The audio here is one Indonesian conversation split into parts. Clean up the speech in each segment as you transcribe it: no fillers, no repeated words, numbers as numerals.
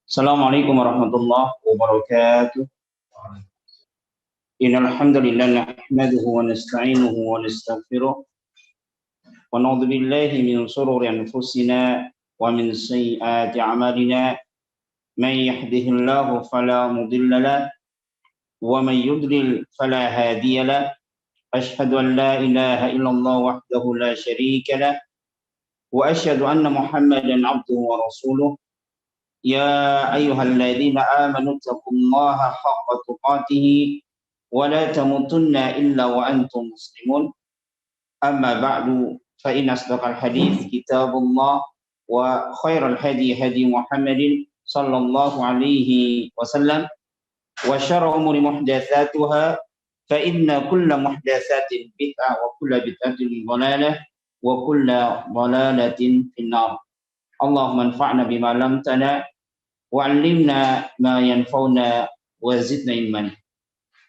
Assalamualaikum warahmatullahi wabarakatuh. Innal hamdalillah nahmaduhu wa nasta'inuhu wa nastaghfiruh wa na'udzu billahi min shururi anfusina wa min sayyiati a'malina. Man yahdihillahu fala mudilla lahu wa man yudlil fala hadiya lahu. Asyhadu an la ilaha illallah wahdahu la syarika lahu wa asyhadu anna Muhammadan 'abduhu wa rasuluh. يا أيها الذين آمنوا اتقوا الله حق تقاته ولا تموتن إلا وأنتم مسلمون. أما بعد فإن أصدق الحديث كتاب الله وخير الهدي هدي محمد صلى الله عليه وسلم وشر الأمور محدثاتها فإن كل محدثات بدعة وكل بدعة ضلالة وكل ضلالة في النار. اللهم انفعنا بما علمتنا وعلمنا ما ينفعنا وزدنا علما.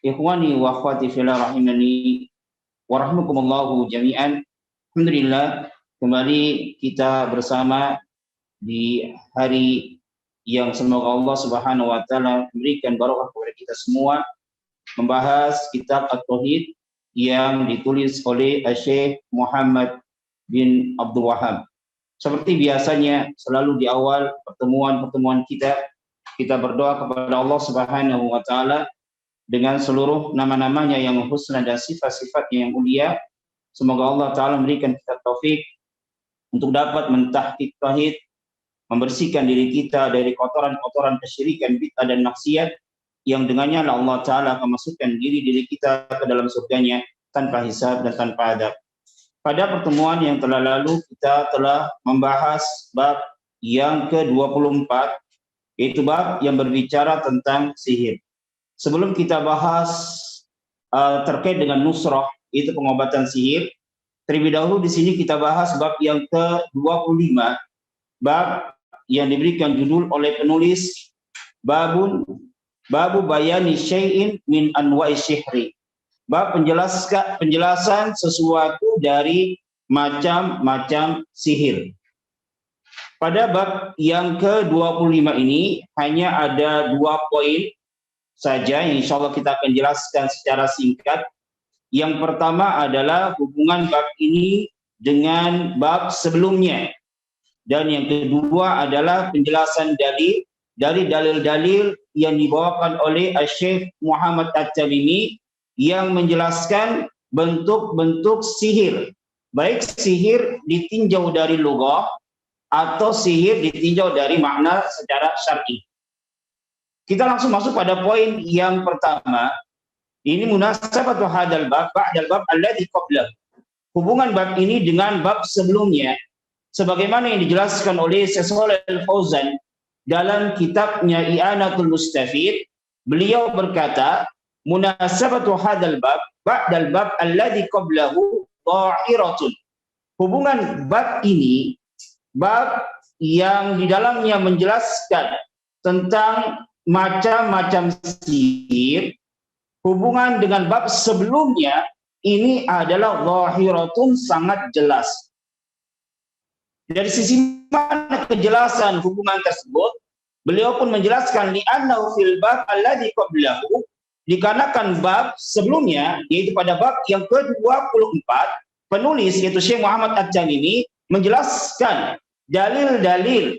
Ikhwani wa akhwati fillah rahimani wa rahmakumullahu jami'an. Alhamdulillah, kembali kita bersama di hari yang semoga Allah Subhanahu wa taala memberikan barokah kepada kita semua, membahas kitab At-Tauhid yang ditulis oleh Syekh Muhammad bin Abdul Wahhab. Seperti biasanya selalu di awal pertemuan kita berdoa kepada Allah Subhanahu wa taala dengan seluruh nama-namanya yang husna dan sifat-sifatnya yang mulia. Semoga Allah taala memberikan kita taufik untuk dapat mentahqiq tauhid, membersihkan diri kita dari kotoran-kotoran kesyirikan, bid'ah dan maksiat, yang dengannya Allah taala akan masukkan diri kita ke dalam surganya tanpa hisab dan tanpa adab. Pada pertemuan yang telah lalu kita telah membahas bab yang ke-24, yaitu bab yang berbicara tentang sihir. Sebelum kita bahas terkait dengan nusrah, itu pengobatan sihir, terlebih dahulu di sini kita bahas bab yang ke-25, bab yang diberikan judul oleh penulis babu bayani syai'in min anwa'i syihri. Bab penjelasan sesuatu dari macam-macam sihir. Pada bab yang ke-25 ini hanya ada 2 poin saja yang insya Allah kita akan jelaskan secara singkat. Yang pertama adalah hubungan bab ini dengan bab sebelumnya. Dan yang kedua adalah penjelasan dari dalil-dalil yang dibawakan oleh Syekh Muhammad At-Tamimi yang menjelaskan bentuk-bentuk sihir, baik sihir ditinjau dari lugah atau sihir ditinjau dari makna secara syar'i. Kita langsung masuk pada poin yang pertama. Ini munasabatu hadzal bab ba'dal bab alladzi qablahu. Hubungan bab ini dengan bab sebelumnya, sebagaimana yang dijelaskan oleh Syekh Shalih Al-Fauzan dalam kitabnya I'anatul Mustafid. Beliau berkata, munasabatu hadzal bab ba'dal bab alladzi qablahu dhahiratun. Hubungan bab ini, bab yang di dalamnya menjelaskan tentang macam-macam sihir, hubungan dengan bab sebelumnya ini adalah dhahiratun, sangat jelas. Dari sisi mana kejelasan hubungan tersebut? Beliau pun menjelaskan li'annahu fil bab alladzi qablahu, dikarenakan bab sebelumnya, yaitu pada bab yang ke-24, penulis yaitu Syekh Muhammad At-Tamimi menjelaskan dalil-dalil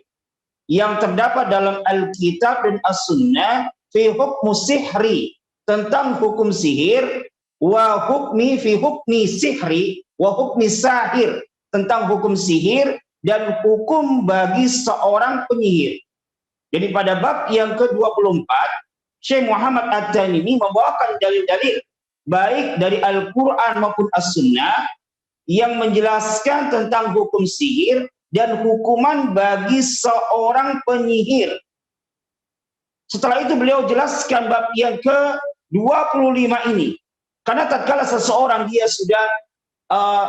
yang terdapat dalam Alkitab dan As-Sunnah fi hukmu sihri, tentang hukum sihir, wa hukmi fi hukmi sihri wa hukmi sahir, tentang hukum sihir dan hukum bagi seorang penyihir. Jadi pada bab yang ke-24 Syekh Muhammad At-Tamimi membawakan dalil-dalil baik dari Al-Quran maupun As-Sunnah yang menjelaskan tentang hukum sihir dan hukuman bagi seorang penyihir. Setelah itu beliau jelaskan bab yang ke-25 ini. Karena tatkala seseorang dia sudah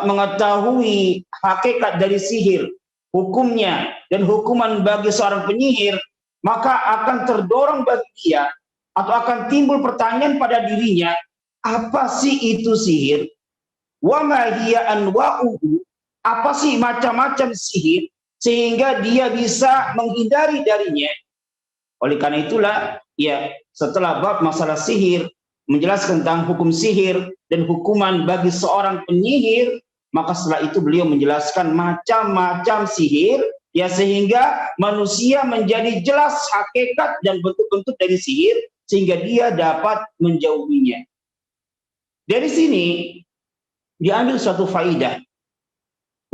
mengetahui hakikat dari sihir, hukumnya dan hukuman bagi seorang penyihir, maka akan terdorong bagi dia atau akan timbul pertanyaan pada dirinya, apa sih itu sihir? Wa ma hiya anwa'uhu, apa sih macam-macam sihir sehingga dia bisa menghindari darinya? Oleh karena itulah, ya setelah bab masalah sihir, menjelaskan tentang hukum sihir dan hukuman bagi seorang penyihir, maka setelah itu beliau menjelaskan macam-macam sihir, ya sehingga manusia menjadi jelas hakikat dan bentuk-bentuk dari sihir, sehingga dia dapat menjauhinya. Dari sini diambil suatu faidah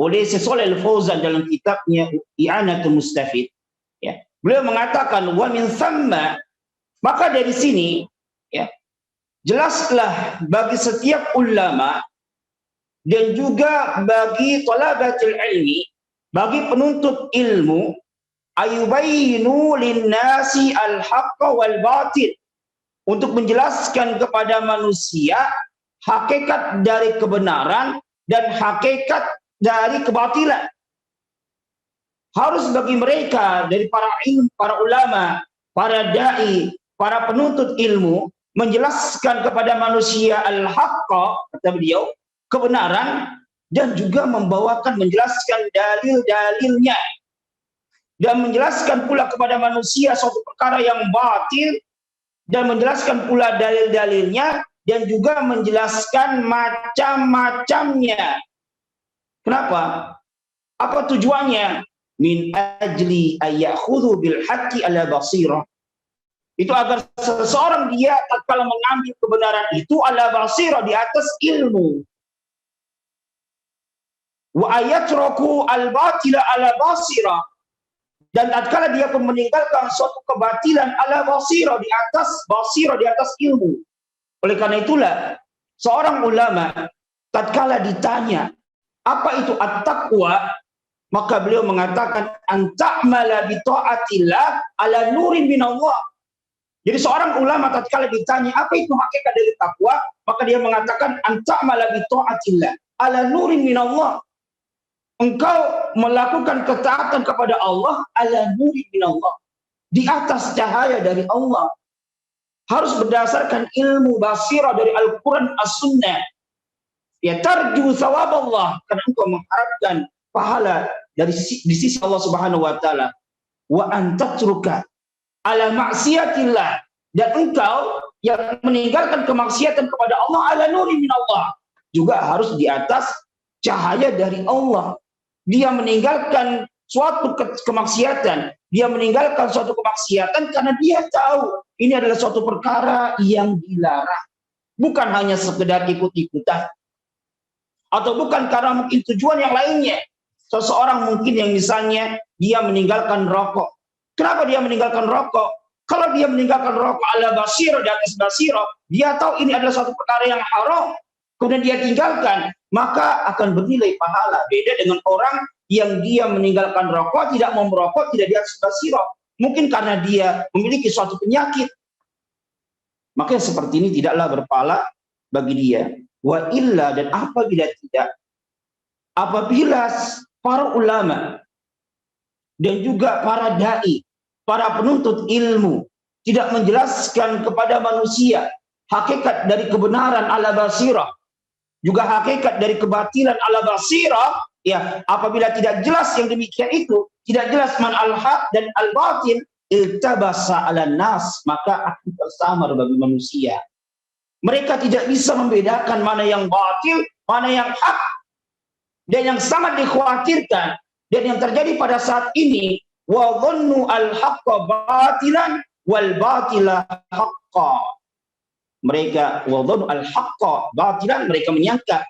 oleh Syekh Shalih Al-Fauzan dalam kitabnya I'anatul Mustafid. Ya, beliau mengatakan wa min thamma, maka dari sini ya jelaslah bagi setiap ulama dan juga bagi talabatul ilmi, bagi penuntut ilmu, ayubayinu linnasi al-haqqa wal batil, untuk menjelaskan kepada manusia hakikat dari kebenaran dan hakikat dari kebatilan. Harus bagi mereka dari para ulama, para dai, para penuntut ilmu menjelaskan kepada manusia al-haqqa, kata beliau, kebenaran, dan juga menjelaskan dalil-dalilnya, dan menjelaskan pula kepada manusia suatu perkara yang batil, dan menjelaskan pula dalil-dalilnya, dan juga menjelaskan macam-macamnya. Kenapa? Apa tujuannya? Min ajli ayyakhudhu bil haqqi ala basirah. Itu agar seseorang dia tatkala mengambil kebenaran itu ala basirah, di atas ilmu. Wa ayatraku al batila ala basirah. Dan tatkala dia pun meninggalkan suatu kebatilan ala basirah, di atas ilmu. Oleh karena itulah seorang ulama tatkala ditanya apa itu at-taqwa, maka beliau mengatakan anta'mala bi ta'atillah ala nurin minallah. Jadi seorang ulama tatkala ditanya apa itu hakikat dari takwa, maka dia mengatakan anta'mala bi ta'atillah ala nurin minallah. Engkau melakukan ketaatan kepada Allah ala nurin minallah, di atas cahaya dari Allah. Harus berdasarkan ilmu basirah dari Al-Quran As-Sunnah. Ya tarju thawab Allah, karena engkau mengharapkan pahala di sisi Allah Subhanahu wa taala. Wa antatruka ala maksiatillah, dan engkau yang meninggalkan kemaksiatan kepada Allah ala nuri min Allah, juga harus di atas cahaya dari Allah. Dia meninggalkan suatu kemaksiatan, dia meninggalkan suatu kemaksiatan karena dia tahu ini adalah suatu perkara yang dilarang, bukan hanya sekedar ikut-ikutan, atau bukan karena mungkin tujuan yang lainnya. Seseorang mungkin yang misalnya dia meninggalkan rokok. Kenapa dia meninggalkan rokok? Kalau dia meninggalkan rokok ala basirah, di atas basirah, dia tahu ini adalah suatu perkara yang haram, kemudian dia tinggalkan, maka akan bernilai pahala. Beda dengan orang yang dia meninggalkan rokok, tidak mau merokok, tidak di atas basirah. Mungkin karena dia memiliki suatu penyakit. Maka yang seperti ini tidaklah berpahala bagi dia. Wa illa, dan apabila tidak, apabila para ulama dan juga para dai, para penuntut ilmu tidak menjelaskan kepada manusia hakikat dari kebenaran ala basirah, juga hakikat dari kebatilan ala basirah, ya apabila tidak jelas yang demikian itu, tidak jelas man al-haq dan al-batil, iltabasa ala nas, maka akan tersamar bagi manusia. Mereka tidak bisa membedakan mana yang batil, mana yang hak. Dan yang sangat dikhawatirkan dan yang terjadi pada saat ini, wa dhannu al-haqqa batilan wal batila haqqa. Mereka wa dhannu al-haqqa batilan, mereka menyangka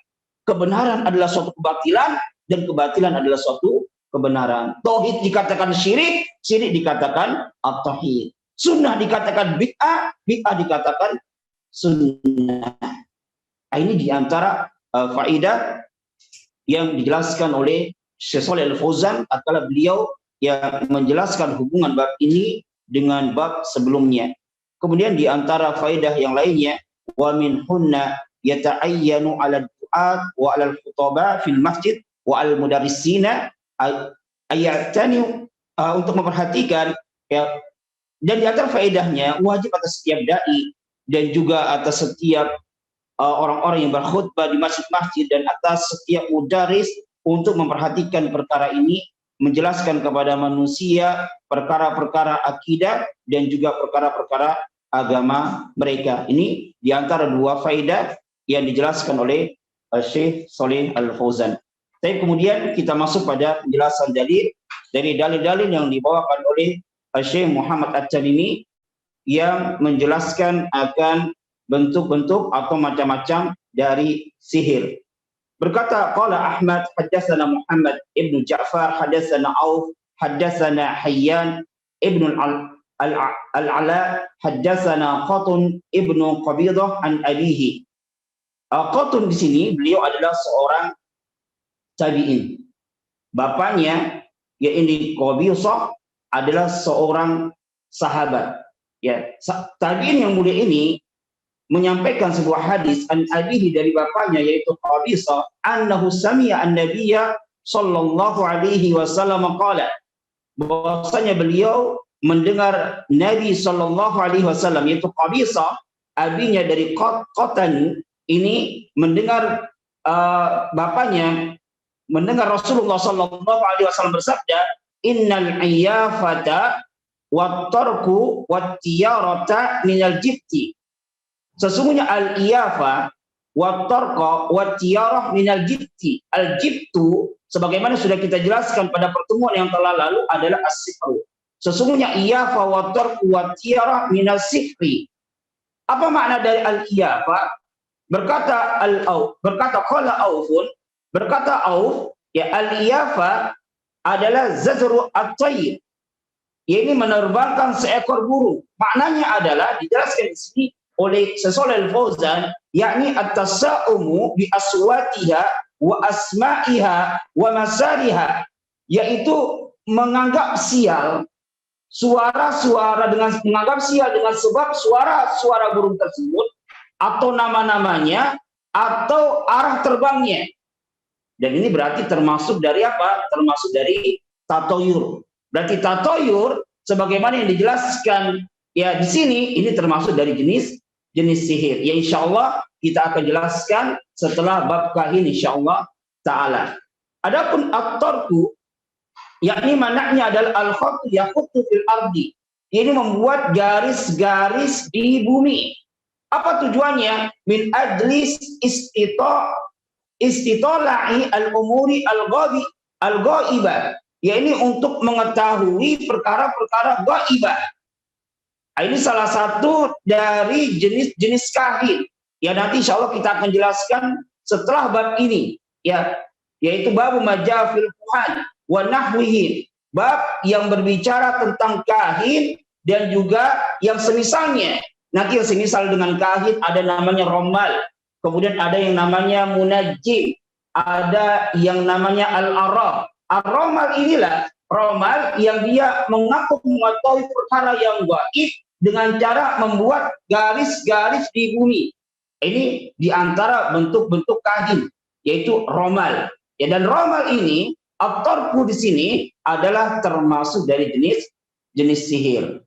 kebenaran adalah suatu kebatilan dan kebatilan adalah suatu kebenaran. Tauhid dikatakan syirik, syirik dikatakan at-tauhid. Sunnah dikatakan bid'ah, bid'ah dikatakan sunnah. Ini diantara faedah yang dijelaskan oleh Syekh Shalih Al-Fauzan tatkala beliau yang menjelaskan hubungan bab ini dengan bab sebelumnya. Kemudian diantara faedah yang lainnya, wa min hunna yata'ayyanu 'ala du'at wa 'ala al-khutaba fil masjid wa al-mudarrisina ayatani, untuk memperhatikan ya, dan diantara faedahnya wajib atas setiap dai dan juga atas setiap orang-orang yang berkhutbah di masjid-masjid dan atas setiap mudaris untuk memperhatikan perkara ini, menjelaskan kepada manusia perkara-perkara akidah dan juga perkara-perkara agama mereka. Ini diantara dua faedah yang dijelaskan oleh Syekh Shalih Al Fauzan. Tapi kemudian kita masuk pada penjelasan dalil dari dalil-dalil yang dibawakan oleh Syekh Muhammad At-Tamimi yang menjelaskan akan bentuk-bentuk atau macam-macam dari sihir. Berkata qala Ahmad haddatsana Muhammad ibnu Ja'far haddatsana Auf haddatsana Hayyan ibnu al-Ala haddatsana Qatun ibnu Qabidah an abihi. Qatun di sini beliau adalah seorang tabi'in. Bapaknya yaitu Qabidah adalah seorang sahabat. Ya, tabi'in yang mulia ini menyampaikan sebuah hadis an abihi dari bapaknya yaitu Qabisa annahu sami'a an-nabiyya sallallahu alaihi wasallam qala, bahwasanya beliau mendengar Nabi sallallahu alaihi wasallam yaitu Qabisa abinya dari Qatan ini mendengar bapaknya mendengar Rasulullah sallallahu alaihi wasallam bersabda, innal iyafata wat tarku wat tiyarata minal jibti. Sesungguhnya al-iyafa wa tarqa wa tiyarah minal jibti. Al-jibtu sebagaimana sudah kita jelaskan pada pertemuan yang telah lalu adalah as-sihru. Sesungguhnya iyafa wa tarqa wa tiyarah minal sihri. Apa makna dari al-iyafa? Berkata al-Auf, berkata qala Aufun, berkata Auf, ya al-iyafa adalah zazru at-tayr. Ini menerbangkan seekor burung. Maknanya adalah dijelaskan di sini oleh Shalih Al Fauzan, yakni at-tasa'umu bi aswatiha wa asma'iha wa masariha, yaitu menganggap sial suara-suara dengan menganggap sial dengan sebab suara-suara burung tersebut atau nama-namanya atau arah terbangnya. Dan ini berarti termasuk dari apa? Termasuk dari tatoyur. Berarti tatoyur sebagaimana yang dijelaskan ya di sini ini termasuk dari jenis sihir. Ya insyaallah kita akan jelaskan setelah bab kahin insyaallah taala. Adapun at-tarku yakni maknanya adalah al-khattu yaqutu fil ardi. Ini membuat garis-garis di bumi. Apa tujuannya? Min ajlis istitola'i al-umuri al-ghaibah. Ya ini untuk mengetahui perkara-perkara ghaibah. Ini salah satu dari jenis-jenis kahin. Ya nanti insya Allah kita akan jelaskan setelah bab ini. Ya, yaitu bab majafil kuhan wa nahwihi. Bab yang berbicara tentang kahin dan juga yang semisalnya. Nanti yang semisal dengan kahin ada namanya romal. Kemudian ada yang namanya munajjim. Ada yang namanya al-arab. Ar-romal inilah romal yang dia mengaku mengetahui perkara yang gaib dengan cara membuat garis-garis di bumi. Ini diantara bentuk-bentuk kahin, yaitu romal. Ya, dan romal ini, at-tarku di sini adalah termasuk dari jenis sihir.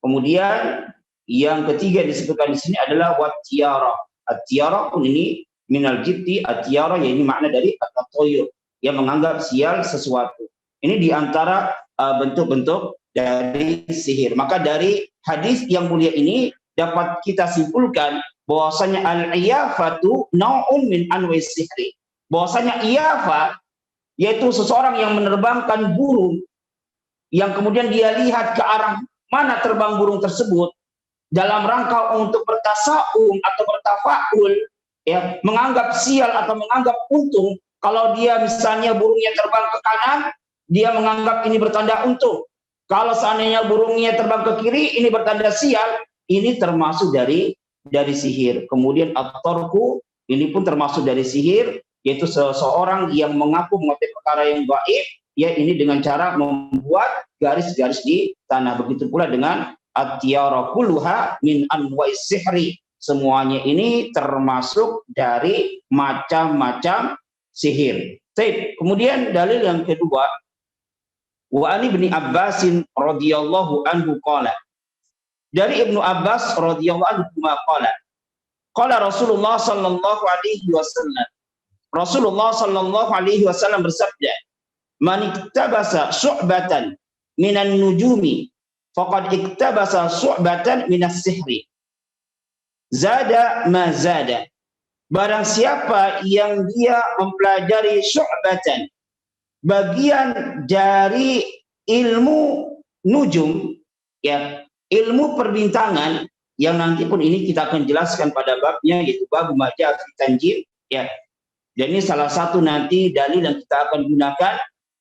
Kemudian yang ketiga disebutkan di sini adalah wat-tiyarah. At-tiyarah pun ini minal jibti, at-tiyarah ya ini makna dari at-tatoyur, yang menganggap sial sesuatu. Ini diantara bentuk-bentuk dari sihir. Maka dari hadis yang mulia ini dapat kita simpulkan bahwasanya al-iyafatu nau'un min anwa'is sihri. Bahwasanya iyafa yaitu seseorang yang menerbangkan burung yang kemudian dia lihat ke arah mana terbang burung tersebut dalam rangka untuk bertasaum atau bertafaul, ya, menganggap sial atau menganggap untung. Kalau dia misalnya burungnya terbang ke kanan, dia menganggap ini bertanda untung. Kalau seandainya burungnya terbang ke kiri, ini bertanda sial. Ini termasuk dari sihir. Kemudian at-tarku ini pun termasuk dari sihir, yaitu seseorang yang mengaku mengetahui perkara yang gaib, ya ini dengan cara membuat garis-garis di tanah. Begitu pula dengan at-tiyara kulluha min anwa'is sihri. Semuanya ini termasuk dari macam-macam sihir. Baik, kemudian dalil yang kedua, wa ani bin Abbasin radhiyallahu anhu qala. Dari Ibnu Abbas radhiyallahu anhu qala, qala Rasulullah sallallahu alaihi wasallam. Rasulullah sallallahu alaihi wasallam bersabda, man iktabasa syu'batan minan nujumi faqad iktabasa syu'batan minas sihri. Zada ma zada. Barang siapa yang dia mempelajari syu'batan, bagian dari ilmu nujum, ya, ilmu perbintangan, yang nanti pun ini kita akan jelaskan pada babnya, yaitu bab maja fi tanjim, ya. Dan ini salah satu nanti dalil yang kita akan gunakan,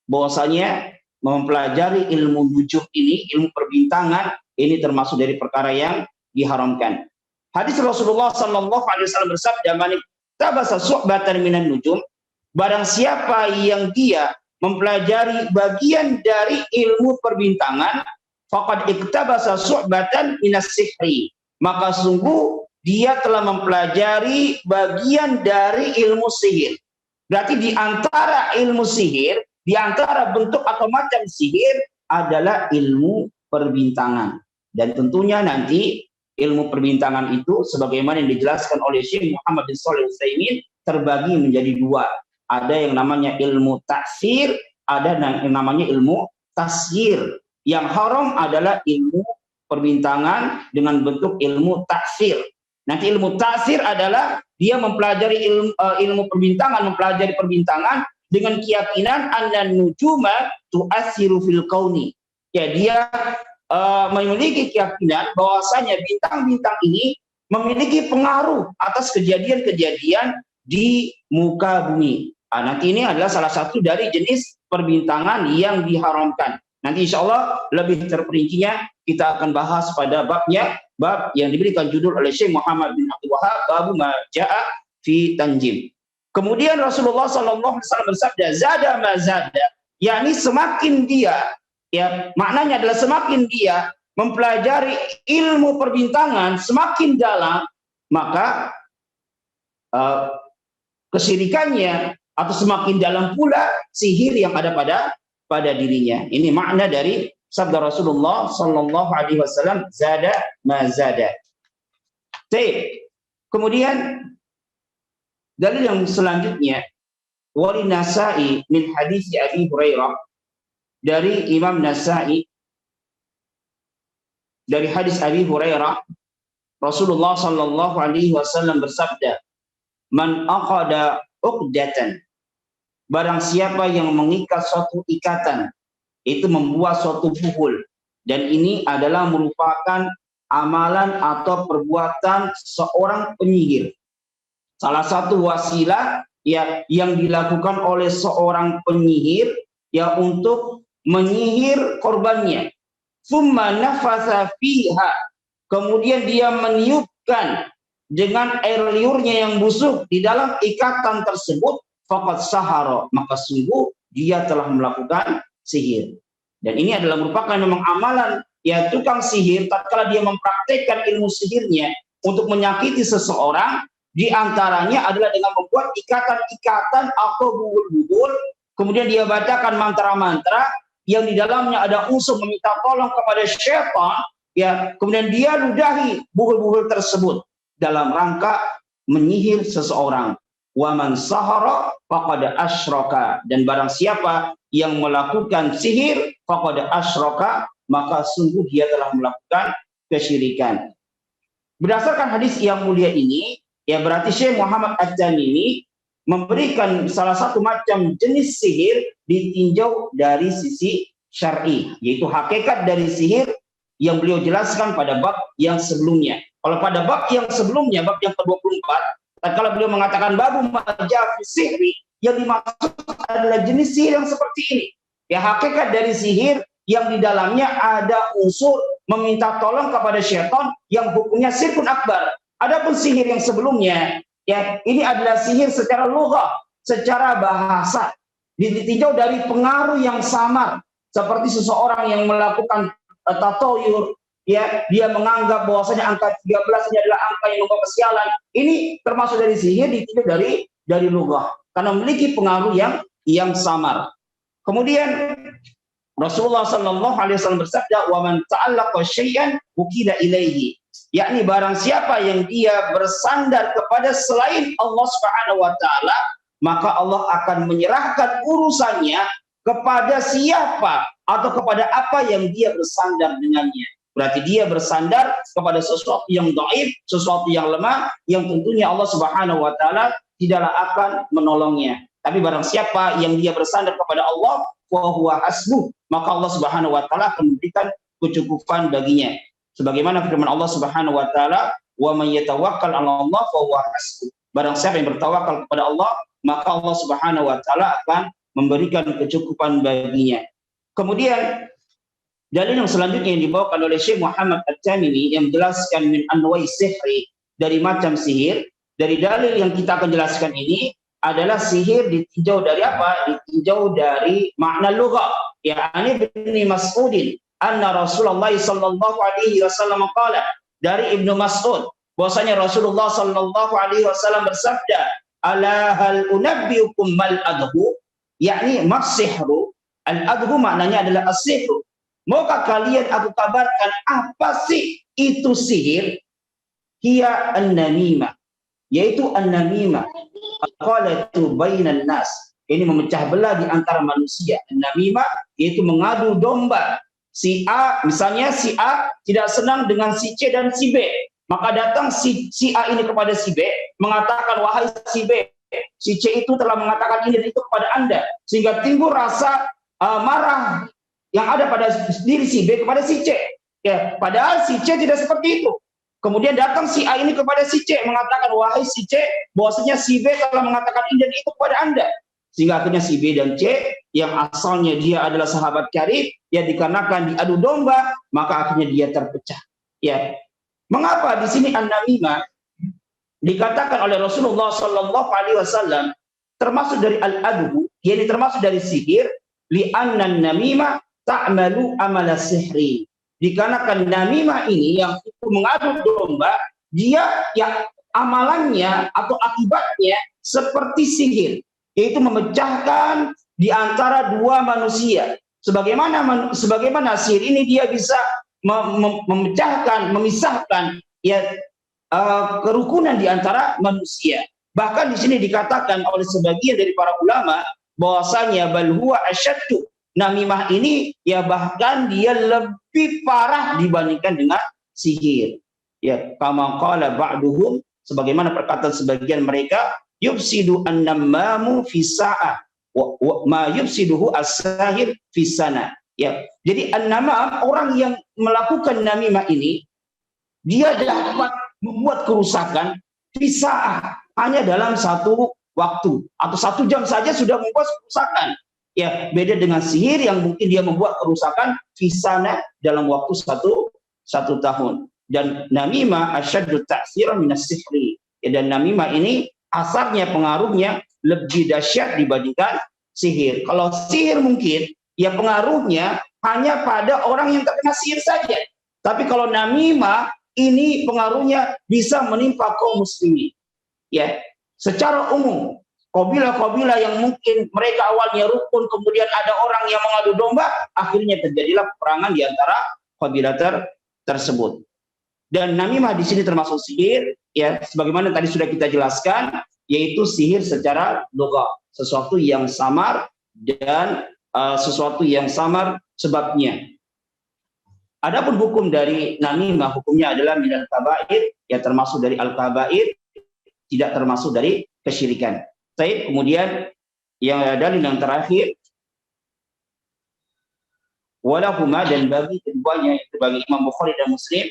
bahwasanya mempelajari ilmu nujum ini, ilmu perbintangan, ini termasuk dari perkara yang diharamkan. Hadis Rasulullah sallallahu alaihi wasallam bersabda, "Man tabasa su'batan minan nujum," barang siapa yang dia mempelajari bagian dari ilmu perbintangan, faqad iktabasa su'batan minas sihri, maka sungguh dia telah mempelajari bagian dari ilmu sihir. Berarti di antara ilmu sihir, di antara bentuk atau macam sihir adalah ilmu perbintangan. Dan tentunya nanti ilmu perbintangan itu sebagaimana yang dijelaskan oleh Syekh Muhammad bin Shalih Al-Utsaimin terbagi menjadi dua. Ada yang namanya ilmu taksir, ada yang namanya ilmu tasyir. Yang haram adalah ilmu perbintangan dengan bentuk ilmu taksir. Nanti ilmu taksir adalah dia mempelajari ilmu perbintangan, mempelajari perbintangan dengan keyakinan annan nujuma tu'assiru fil kauni. Ya, dia memiliki keyakinan bahwasanya bintang-bintang ini memiliki pengaruh atas kejadian-kejadian di muka bumi. Nanti ini adalah salah satu dari jenis perbintangan yang diharamkan. Nanti insya Allah lebih terperincinya kita akan bahas pada babnya, bab yang diberikan judul oleh Syekh Muhammad bin Abdul Wahab, Babu ma ja'a fi tanjim. Kemudian Rasulullah sallallahu alaihi wasallam bersabda, "Zada ma zada," yakni semakin dia, ya, maknanya adalah semakin dia mempelajari ilmu perbintangan semakin dalam, maka kesyirikannya atau semakin dalam pula sihir yang ada pada dirinya. Ini makna dari sabda Rasulullah sallallahu alaihi wasallam, "Zada ma zada." Kemudian dalil yang selanjutnya, wali Nasa'i min hadis Abi Hurairah, dari Imam Nasa'i dari hadis Abi Hurairah, Rasulullah sallallahu alaihi wasallam bersabda, "Man aqada uqdatan," barang siapa yang mengikat suatu ikatan, itu membuat suatu buhul, dan ini adalah merupakan amalan atau perbuatan seorang penyihir. Salah satu wasilah ya yang dilakukan oleh seorang penyihir ya untuk menyihir korbannya. Tsumma nafasa fiha, kemudian dia meniupkan dengan air liurnya yang busuk di dalam ikatan tersebut, faqad sahara, maka sungguh dia telah melakukan sihir. Dan ini adalah merupakan memang amalan ya tukang sihir tatkala dia mempraktekkan ilmu sihirnya untuk menyakiti seseorang, di antaranya adalah dengan membuat ikatan-ikatan atau buhul-buhul, kemudian dia bacakan mantra-mantra yang di dalamnya ada unsur meminta tolong kepada syaitan, ya, kemudian dia ludahi buhul-buhul tersebut dalam rangka menyihir seseorang. Wa man sahara faqad asyraka, dan barang siapa yang melakukan sihir faqad asyraka, maka sungguh dia telah melakukan kesyirikan. Berdasarkan hadis yang mulia ini, ya berarti Syekh Muhammad At-Tamimi memberikan salah satu macam jenis sihir ditinjau dari sisi syar'i, yaitu hakikat dari sihir yang beliau jelaskan pada bab yang sebelumnya. Kalau pada bab yang sebelumnya, bab yang ke-24, tatkala beliau mengatakan babu maja fi sihri, yang dimaksud adalah jenis sihir yang seperti ini. Ya, hakikat dari sihir yang di dalamnya ada unsur meminta tolong kepada syaitan yang hukumnya syirkun akbar. Adapun sihir yang sebelumnya, ya, ini adalah sihir secara lughah, secara bahasa, ditinjau dari pengaruh yang samar, seperti seseorang yang melakukan tatoyur, ya, dia menganggap bahwasanya angka 13 ini adalah angka yang membawa kesialan. Ini termasuk dari sihir ditinjau dari lughah, karena memiliki pengaruh yang samar. Kemudian Rasulullah sallallahu alaihi wasallam bersabda, "Wa man ta'allaqa syai'an wukila ilaihi," yakni barang siapa yang dia bersandar kepada selain Allah Subhanahu wa taala, maka Allah akan menyerahkan urusannya kepada siapa atau kepada apa yang dia bersandar dengannya. Berarti dia bersandar kepada sesuatu yang dhaif, sesuatu yang lemah, yang tentunya Allah Subhanahu wa taala tidaklah akan menolongnya. Tapi barang siapa yang dia bersandar kepada Allah, wa huwa hasbuh, maka Allah Subhanahu wa taala akan memberikan kecukupan baginya. Sebagaimana firman Allah Subhanahu wa taala, wa may yatawakkal 'ala Allah fa huwa hasbuh. Barang siapa yang bertawakal kepada Allah, maka Allah Subhanahu wa taala akan memberikan kecukupan baginya. Kemudian dalil yang selanjutnya yang dibawakan oleh Syekh Muhammad At-Tamimi yang menjelaskan min anwa'i sihri, dari macam sihir. Dari dalil yang kita akan jelaskan ini adalah sihir ditinjau dari apa? Ditinjau dari makna lugha. Ya, ani bin Mas'udin anna Rasulullah sallallahu alaihi wasallam qala, dari Ibnu Mas'ud bahwasanya Rasulullah sallallahu alaihi wasallam bersabda, ala hal unabbiukum mal adhu, yakni mas-sihru. Al-adhu maknanya adalah as-sihru. Maukah kalian aku kabarkan apa sih itu sihir? Hiya an-namimah, yaitu an-namimah. Qalatu bainan nas, ini memecah belah di antara manusia. An-namimah yaitu mengadu domba. Si A, misalnya si A tidak senang dengan si C dan si B, maka datang si A ini kepada si B mengatakan, wahai si B, si C itu telah mengatakan ini dan itu kepada Anda, sehingga timbul rasa marah yang ada pada diri si B kepada si C. Ya, padahal si C tidak seperti itu. Kemudian datang si A ini kepada si C mengatakan, wahai si C, bahwasanya si B telah mengatakan ini dan itu kepada Anda. Sehingga akhirnya si B dan C yang asalnya dia adalah sahabat karib, ya dikarenakan diadu domba, maka akhirnya dia terpecah. Ya. Mengapa di sini an-namimah dikatakan oleh Rasulullah sallallahu alaihi wasallam termasuk dari al-adhu, yakni termasuk dari sihir, li'anna an-namimah ta'malu amala sihri. Dikarenakan namimah ini yang itu mengadu domba, dia ya amalannya atau akibatnya seperti sihir, yaitu memecahkan di antara dua manusia. Sebagaimana sihir ini dia bisa memecahkan, memisahkan ya kerukunan di antara manusia. Bahkan di sini dikatakan oleh sebagian dari para ulama bahwasanya bal huwa asyaddu, namimah ini ya bahkan dia lebih parah dibandingkan dengan sihir. Ya, kama qala ba'duhum, sebagaimana perkataan sebagian mereka, yufsidu an-namamu fi sa'ah wa ma yufsiduhu as-sahir fi sana. Ya, jadi an-namam, orang yang melakukan namimah ini dia dapat membuat kerusakan fi sa'ah, hanya dalam satu waktu atau 1 jam saja sudah membuat kerusakan. Ya, beda dengan sihir yang mungkin dia membuat kerusakan fisana dalam waktu satu tahun. Dan namimah asyaddu ta'siran minas sihri. Ya, dan namimah ini asarnya, pengaruhnya lebih dahsyat dibandingkan sihir. Kalau sihir mungkin ya pengaruhnya hanya pada orang yang terkena sihir saja. Tapi kalau namimah ini pengaruhnya bisa menimpa kaum muslimin. Ya, secara umum kabilah-kabilah yang mungkin mereka awalnya rukun, kemudian ada orang yang mengadu domba, akhirnya terjadilah peperangan di antara kabilah tersebut. Dan namimah di sini termasuk sihir, ya, sebagaimana tadi sudah kita jelaskan, yaitu sihir secara lugha, sesuatu yang samar dan sesuatu yang samar sebabnya. Adapun hukum dari namimah, hukumnya adalah minal kabair, ya termasuk dari al-kabair, tidak termasuk dari kesyirikan. Baik, kemudian yang dalil yang terakhir, walahuma, dan bagi keduanya, itu bagi Imam Bukhari dan Muslim,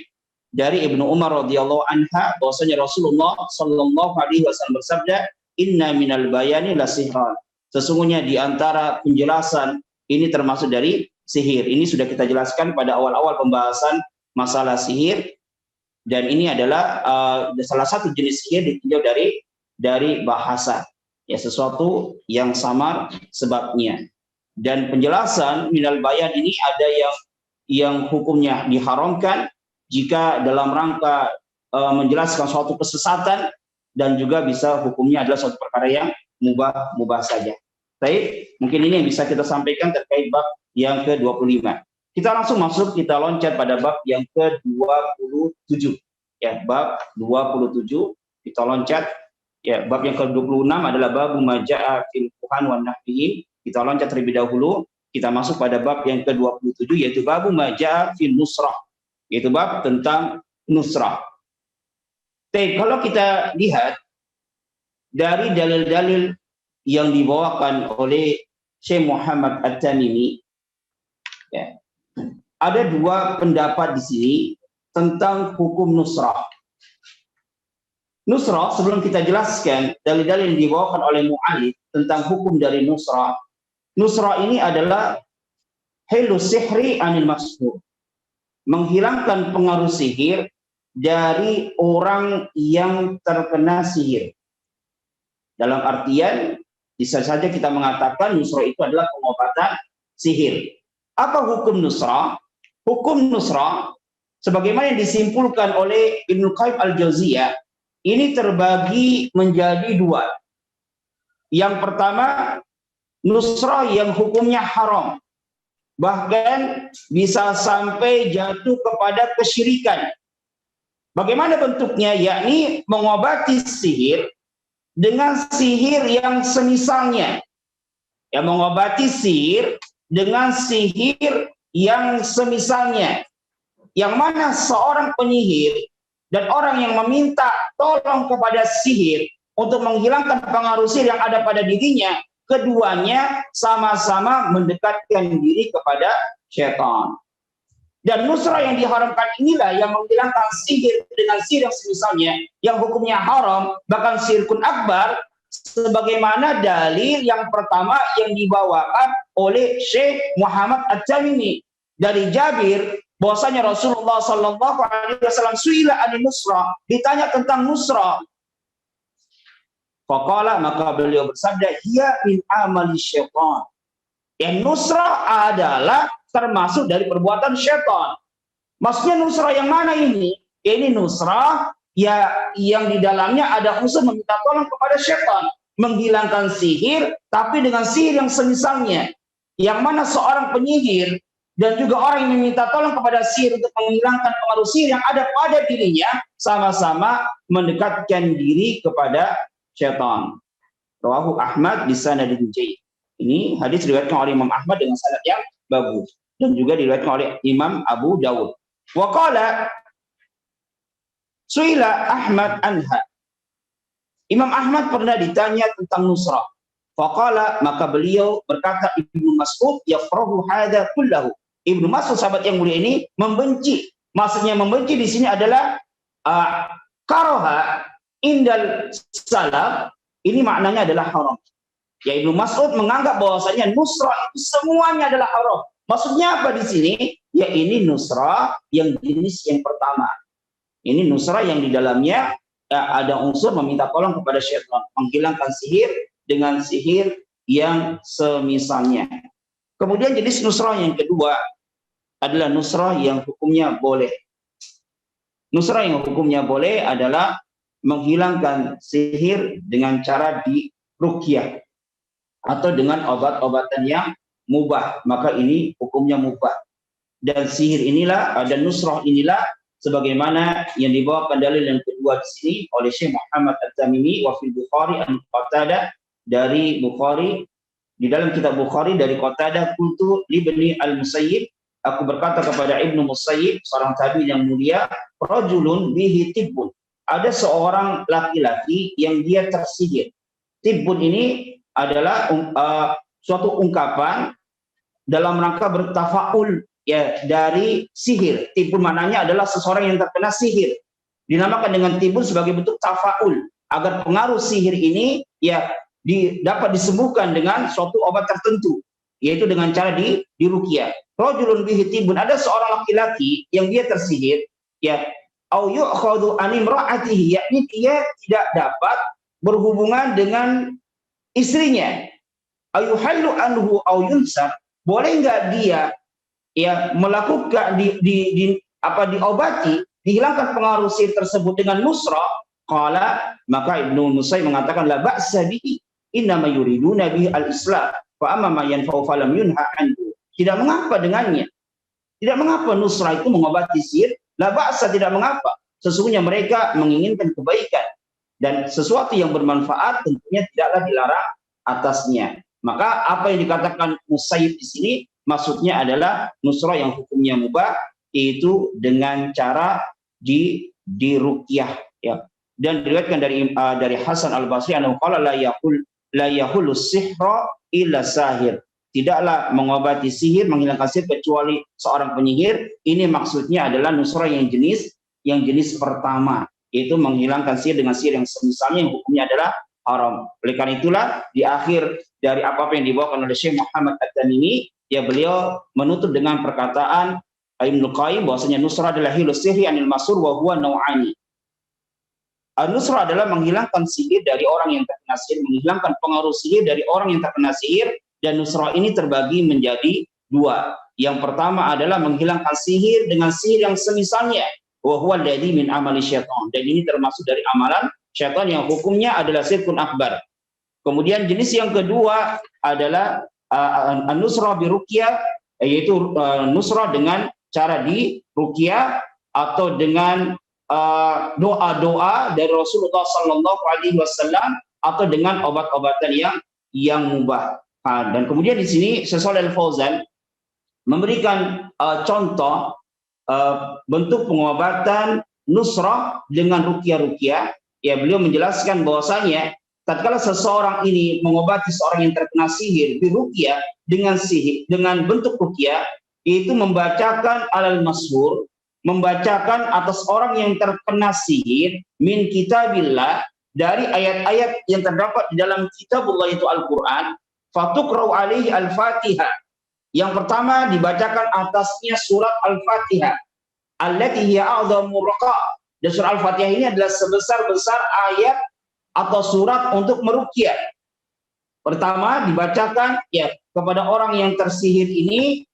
dari Ibnu Umar radhiyallahu anha, bahwasanya Rasulullah sallallahu alaihi wasallam bersabda, inna minal bayani la sihran. Sesungguhnya di antara penjelasan ini termasuk dari sihir. Ini sudah kita jelaskan pada awal-awal pembahasan masalah sihir, dan ini adalah salah satu jenis sihir ditinjau dari bahasa. Ya, sesuatu yang samar sebabnya. Dan penjelasan minal bayan ini ada yang hukumnya diharamkan jika dalam rangka menjelaskan suatu kesesatan, dan juga bisa hukumnya adalah suatu perkara yang mubah saja. Baik, mungkin ini yang bisa kita sampaikan terkait bab yang ke-25. Kita langsung masuk, kita loncat pada bab yang ke-27. Ya, bab 27 kita loncat. Ya, bab yang ke-26 adalah bab maja'a fil kuhan wa nahwihim, Kita loncat terlebih dahulu, kita masuk pada bab yang ke-27, yaitu bab maja fil nusrah, yaitu bab tentang nusrah. Tapi kalau kita lihat dari dalil-dalil yang dibawakan oleh Syekh Muhammad At-Tamimi, ya, ada dua pendapat di sini tentang hukum nusrah. Nusrah, sebelum kita jelaskan dalil-dalil yang dibawakan oleh mu'allif tentang hukum dari nusrah. Nusrah ini adalah hilu sihri anil mashur, menghilangkan pengaruh sihir dari orang yang terkena sihir. Dalam artian, bisa saja kita mengatakan nusrah itu adalah pengobatan sihir. Apa hukum nusrah? Hukum nusrah, sebagaimana yang disimpulkan oleh Ibnu Qayyim al-Jauziyah, ini terbagi menjadi dua. Yang pertama, nusrah yang hukumnya haram, bahkan bisa sampai jatuh kepada kesyirikan. Bagaimana bentuknya? Yakni mengobati sihir dengan sihir yang semisalnya. Ya, mengobati sihir dengan sihir yang semisalnya. Yang mana seorang penyihir dan orang yang meminta tolong kepada sihir untuk menghilangkan pengaruh sihir yang ada pada dirinya, keduanya sama-sama mendekatkan diri kepada syaitan. Dan nusrah yang diharamkan inilah yang menghilangkan sihir dengan sihir yang semisalnya, yang hukumnya haram, bahkan syirkun akbar, sebagaimana dalil yang pertama yang dibawakan oleh Syekh Muhammad At-Tamimi dari Jabir, bahwasanya Rasulullah Sallallahu Alaihi Wasallam suila anin nusrah, ditanya tentang nusrah. Faqala, maka beliau bersabda, hiya min amali syaitan. Yang nusrah adalah termasuk dari perbuatan syaitan. Maksudnya nusrah yang mana ini? Ini nusrah ya yang di dalamnya ada unsur meminta tolong kepada syaitan, menghilangkan sihir, tapi dengan sihir yang semisalnya. Yang mana seorang penyihir dan juga orang yang meminta tolong kepada sihir untuk menghilangkan pengaruh sihir yang ada pada dirinya, sama-sama mendekatkan diri kepada syaitan. Rawahu Ahmad bi sanadin jayyid. Ini hadis diriwayatkan oleh Imam Ahmad dengan sanad yang bagus, dan juga diriwayatkan oleh Imam Abu Dawud. Wa qala suila Ahmad anha. Imam Ahmad pernah ditanya tentang nusrah. Faqala, maka beliau berkata, Ibnu Mas'ud yafrahu hadza kullahu. Ibnu Mas'ud, sahabat yang mulia ini, membenci. Maksudnya membenci di sini adalah karaha indal salaf. Ini maknanya adalah haram. Ya, Ibnu Mas'ud menganggap bahwasanya nusrah itu semuanya adalah haram. Maksudnya apa di sini? Ya, ini nusrah yang jenis yang pertama. Ini nusrah yang di dalamnya ada unsur meminta tolong kepada syaitan, menghilangkan sihir dengan sihir yang semisalnya. Kemudian jenis nusrah yang kedua adalah nusrah yang hukumnya boleh. Nusrah yang hukumnya boleh adalah menghilangkan sihir dengan cara diruqyah atau dengan obat-obatan yang mubah, maka ini hukumnya mubah. Dan sihir inilah, dan nusrah inilah sebagaimana yang dibawakan dalil yang kedua di sini oleh Syekh Muhammad At-Tamimi wa fil Bukhari an Qatadah, dari Bukhari, di dalam kitab Bukhari dari Qatadah, qultu li ibni al-Musayyib, aku berkata kepada Ibnu Musayyib, seorang tabi'in yang mulia, rajulun bihi tibbun, ada seorang laki-laki yang dia tersihir. Tibbun ini adalah suatu ungkapan dalam rangka bertafaul, ya, dari sihir. Tibbun maknanya adalah seseorang yang terkena sihir. Dinamakan dengan tibbun sebagai bentuk tafaul, agar pengaruh sihir ini ya dapat disembuhkan dengan suatu obat tertentu, yaitu dengan cara diruqyah. Rajulun bihi tibbun, ada seorang laki-laki yang dia tersihir, ya, au yu'khadhu an imra'atihi, yakni dia tidak dapat berhubungan dengan istrinya. Ayuhallu anhu au yunsar, boleh enggak dia ya melakukan diobati, dihilangkan pengaruh sihir tersebut dengan nusrah? Qala, maka Ibnu Musayyib mengatakan, la ba'sa bihi, innama yuriduna bihi al-islam, fa amma ma yanfa'u falam yunha anhu. Tidak mengapa dengannya. Tidak mengapa nusrah itu mengobati sihir, la ba'sa, tidak mengapa. Sesungguhnya mereka menginginkan kebaikan, dan sesuatu yang bermanfaat tentunya tidaklah dilarang atasnya. Maka apa yang dikatakan Musayyib di sini maksudnya adalah nusrah yang hukumnya mubah, yaitu dengan cara diruqyah, ya. Dan diriwayatkan dari Hasan Al-Basri annahu qala la yahullu sihra illa sahir. Tidaklah mengobati sihir, menghilangkan sihir kecuali seorang penyihir. Ini maksudnya adalah nusrah yang jenis pertama, yaitu menghilangkan sihir dengan sihir yang semisalnya yang hukumnya adalah haram. Oleh karena itulah di akhir dari apa yang dibawakan oleh Syekh Muhammad At-Tamimi, ya beliau menutup dengan perkataan Ibnu Qayyim bahwasanya nusrah adalah hilus sihri anil masur wa huwa nau'ani. Nusrah adalah menghilangkan sihir dari orang yang terkena sihir, menghilangkan pengaruh sihir dari orang yang terkena sihir, dan nusrah ini terbagi menjadi dua. Yang pertama adalah menghilangkan sihir dengan sihir yang semisalnya, wa huwa alladzi min amali syaitan, dan ini termasuk dari amalan syaitan yang hukumnya adalah syirkun akbar. Kemudian jenis yang kedua adalah nusrah biruqyah, yaitu nusrah dengan cara diruqyah atau dengan doa-doa dari Rasulullah Sallallahu Alaihi Wasallam atau dengan obat-obatan yang mubah. Dan kemudian di sini Syekh Shalih Al Fauzan memberikan contoh bentuk pengobatan nusrah dengan ruqyah. Ya, beliau menjelaskan bahwasanya tatkala seseorang ini mengobati seorang yang terkena sihir biruqyah dengan bentuk ruqyah, yaitu membacakan alal masyhur, membacakan atas orang yang terkena sihir min kitabillah, dari ayat-ayat yang terdapat di dalam kitabullah yaitu Al-Qur'an. Fatuqra'u alaihi al-Fatihah. Yang pertama dibacakan atasnya surat Al-Fatihah, allati hiya a'dhamu raqa'. Dan surat Al-Fatihah ini adalah sebesar-besar ayat atau surat untuk meruqyah. Pertama dibacakan ya kepada orang yang tersihir ini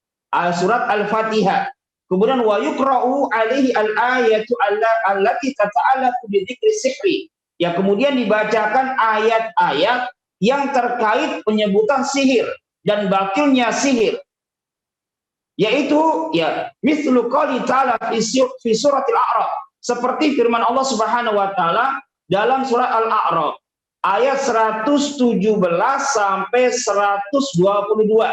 surat Al-Fatihah. Kemudian wa yuqra'u alaihi al-ayatu allati tata'allaqu bi dzikri sihri. Ya, kemudian dibacakan ayat-ayat yang terkait penyebutan sihir dan batilnya sihir. Yaitu ya mithlu qouli ta'ala fi suratil A'raf, seperti firman Allah Subhanahu wa taala dalam surat Al-A'raf ayat 117 sampai 122.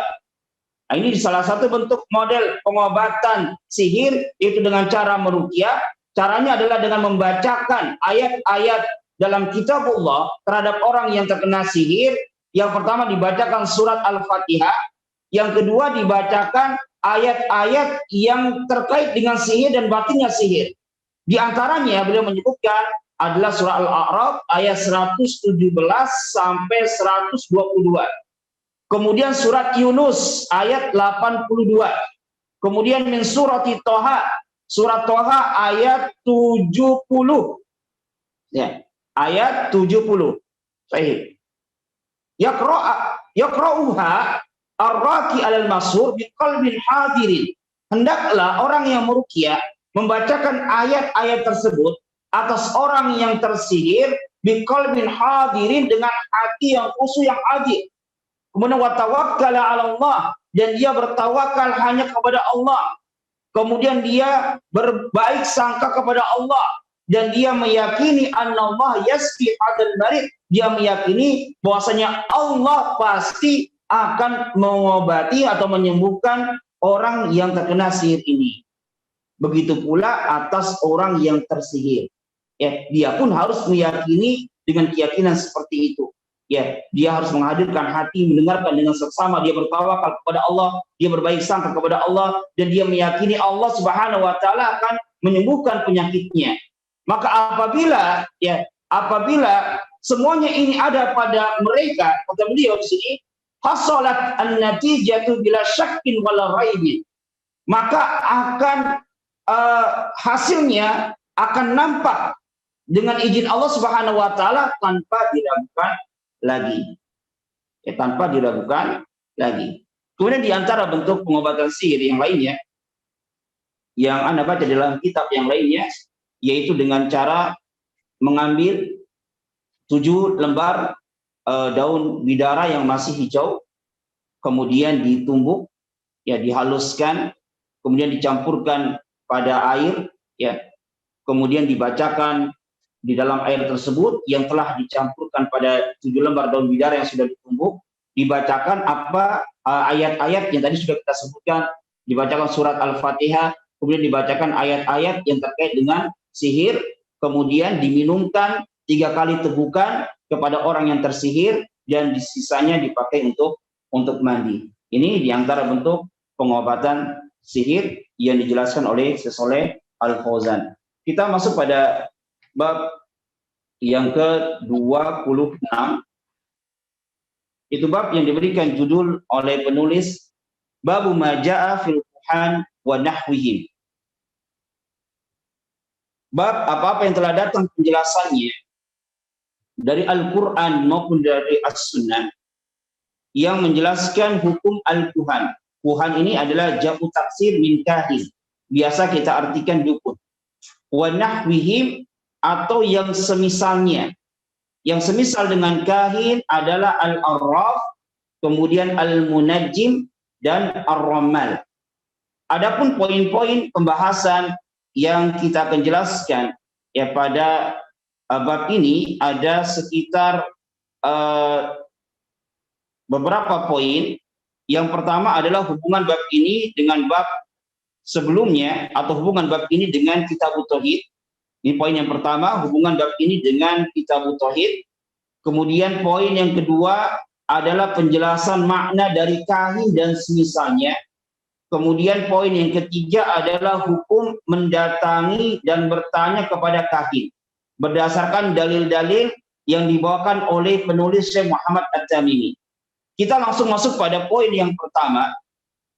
Nah, ini salah satu bentuk model pengobatan sihir, itu dengan cara meruqyah. Caranya adalah dengan membacakan ayat-ayat dalam kitabullah terhadap orang yang terkena sihir. Yang pertama dibacakan surat Al-Fatihah, yang kedua dibacakan ayat-ayat yang terkait dengan sihir dan batinnya sihir. Di antaranya beliau menyebutkan adalah surah Al-A'raf ayat 117 sampai 122. Kemudian surat Yunus ayat 82. Kemudian min surati Toha, surat Toha ayat 70. Ya, ayat 70. Sahih. Yaqra'uha ar-raqi 'alal masur biqalbin hadirin. Hendaklah orang yang meruqyah membacakan ayat-ayat tersebut atas orang yang tersihir biqalbin hadirin, dengan hati yang khusyuk, yang hadir. Kemudian wa tawakkala 'ala Allah, dan dia bertawakal hanya kepada Allah. Kemudian dia berbaik sangka kepada Allah, dan dia meyakini annallah yasfi hadzal marid, dia meyakini bahwasanya Allah pasti akan mengobati atau menyembuhkan orang yang terkena sihir ini. Begitu pula atas orang yang tersihir. Ya, dia pun harus meyakini dengan keyakinan seperti itu. Ya, dia harus menghadirkan hati, mendengarkan dengan seksama, dia bertawakal kepada Allah, dia berbaik sangka kepada Allah, dan dia meyakini Allah Subhanahu wa taala akan menyembuhkan penyakitnya. Maka apabila semuanya ini ada pada mereka, kata beliau di sini, hasalat an-natijatu bila syakkin wala raibin, maka akan hasilnya akan nampak dengan izin Allah Subhanahu wa taala tanpa diragukan lagi. Ya, tanpa diragukan lagi. Kemudian di antara bentuk pengobatan sihir yang lainnya yang Anda baca dalam kitab yang lainnya, yaitu dengan cara mengambil 7 lembar daun bidara yang masih hijau, kemudian ditumbuk, ya dihaluskan, kemudian dicampurkan pada air, ya, kemudian dibacakan di dalam air tersebut yang telah dicampurkan pada 7 lembar daun bidara yang sudah ditumbuk, dibacakan apa ayat-ayat yang tadi sudah kita sebutkan, dibacakan surat Al-Fatihah, kemudian dibacakan ayat-ayat yang terkait dengan sihir, kemudian diminumkan 3 kali tegukan kepada orang yang tersihir, dan sisanya dipakai untuk mandi. Ini diantara bentuk pengobatan sihir yang dijelaskan oleh Syekh Shalih Al-Fauzan. Kita masuk pada bab yang ke-26. Itu bab yang diberikan judul oleh penulis Babu ma jaa fil kuhan wa nahwihim. Bab apa-apa yang telah datang penjelasannya dari Al-Quran maupun dari As-Sunnah yang menjelaskan hukum al-kuhan. Kuhan ini adalah jamu taksir min kahin. Biasa kita artikan dukun. Wa nahwihim, atau yang semisalnya. Yang semisal dengan kahin adalah al-arraf, kemudian al-munajjim, dan ar-ramal. Adapun poin-poin pembahasan yang kita akan jelaskan ya pada bab ini ada sekitar beberapa poin. Yang pertama adalah hubungan bab ini dengan bab sebelumnya, atau hubungan bab ini dengan Kitabut Tauhid. Ini poin yang pertama, hubungan bab ini dengan Kitabut Tauhid. Kemudian poin yang kedua adalah penjelasan makna dari kahin dan semisalnya. Kemudian poin yang ketiga adalah hukum mendatangi dan bertanya kepada kahin berdasarkan dalil-dalil yang dibawakan oleh penulis Syekh Muhammad At-Tamimi. Kita langsung masuk pada poin yang pertama,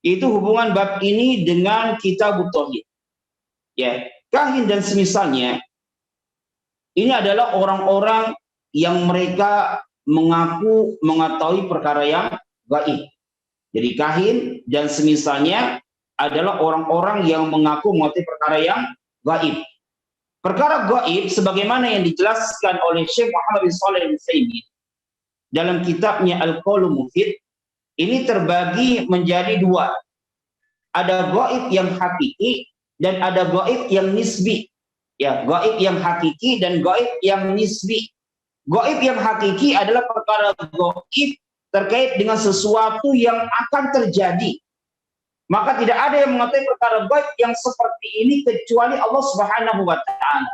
yaitu hubungan bab ini dengan Kitabut Tauhid. Ya, kahin dan semisalnya ini adalah orang-orang yang mereka mengaku mengetahui perkara yang gaib. Jadi kahin dan semisalnya adalah orang-orang yang mengaku mengetahui perkara yang gaib. Perkara gaib sebagaimana yang dijelaskan oleh Syekh Muhammad bin Shalih Al-Utsaimin dalam kitabnya Al-Qaulul Mufid, ini terbagi menjadi 2. Ada gaib yang hakiki dan ada gaib yang nisbi. Ya, gaib yang hakiki dan gaib yang nisbi. Gaib yang hakiki adalah perkara gaib terkait dengan sesuatu yang akan terjadi. Maka tidak ada yang mengetahui perkara gaib yang seperti ini kecuali Allah Subhanahu wa taala.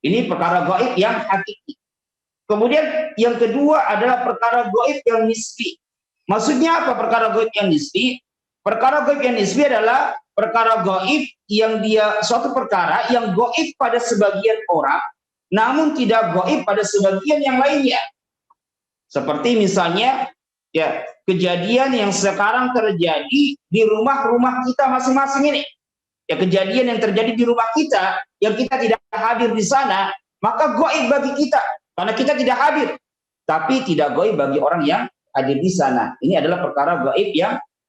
Ini perkara gaib yang hakiki. Kemudian yang kedua adalah perkara gaib yang nisbi. Maksudnya apa perkara gaib yang nisbi? Perkara gaib yang nisbi adalah perkara gaib yang dia suatu perkara yang gaib pada sebagian orang, namun tidak gaib pada sebagian yang lainnya. Seperti misalnya ya kejadian yang sekarang terjadi di rumah-rumah kita masing-masing ini. Ya, kejadian yang terjadi di rumah kita yang kita tidak hadir di sana, maka gaib bagi kita karena kita tidak hadir. Tapi tidak gaib bagi orang yang hadir di sana. Ini adalah perkara gaib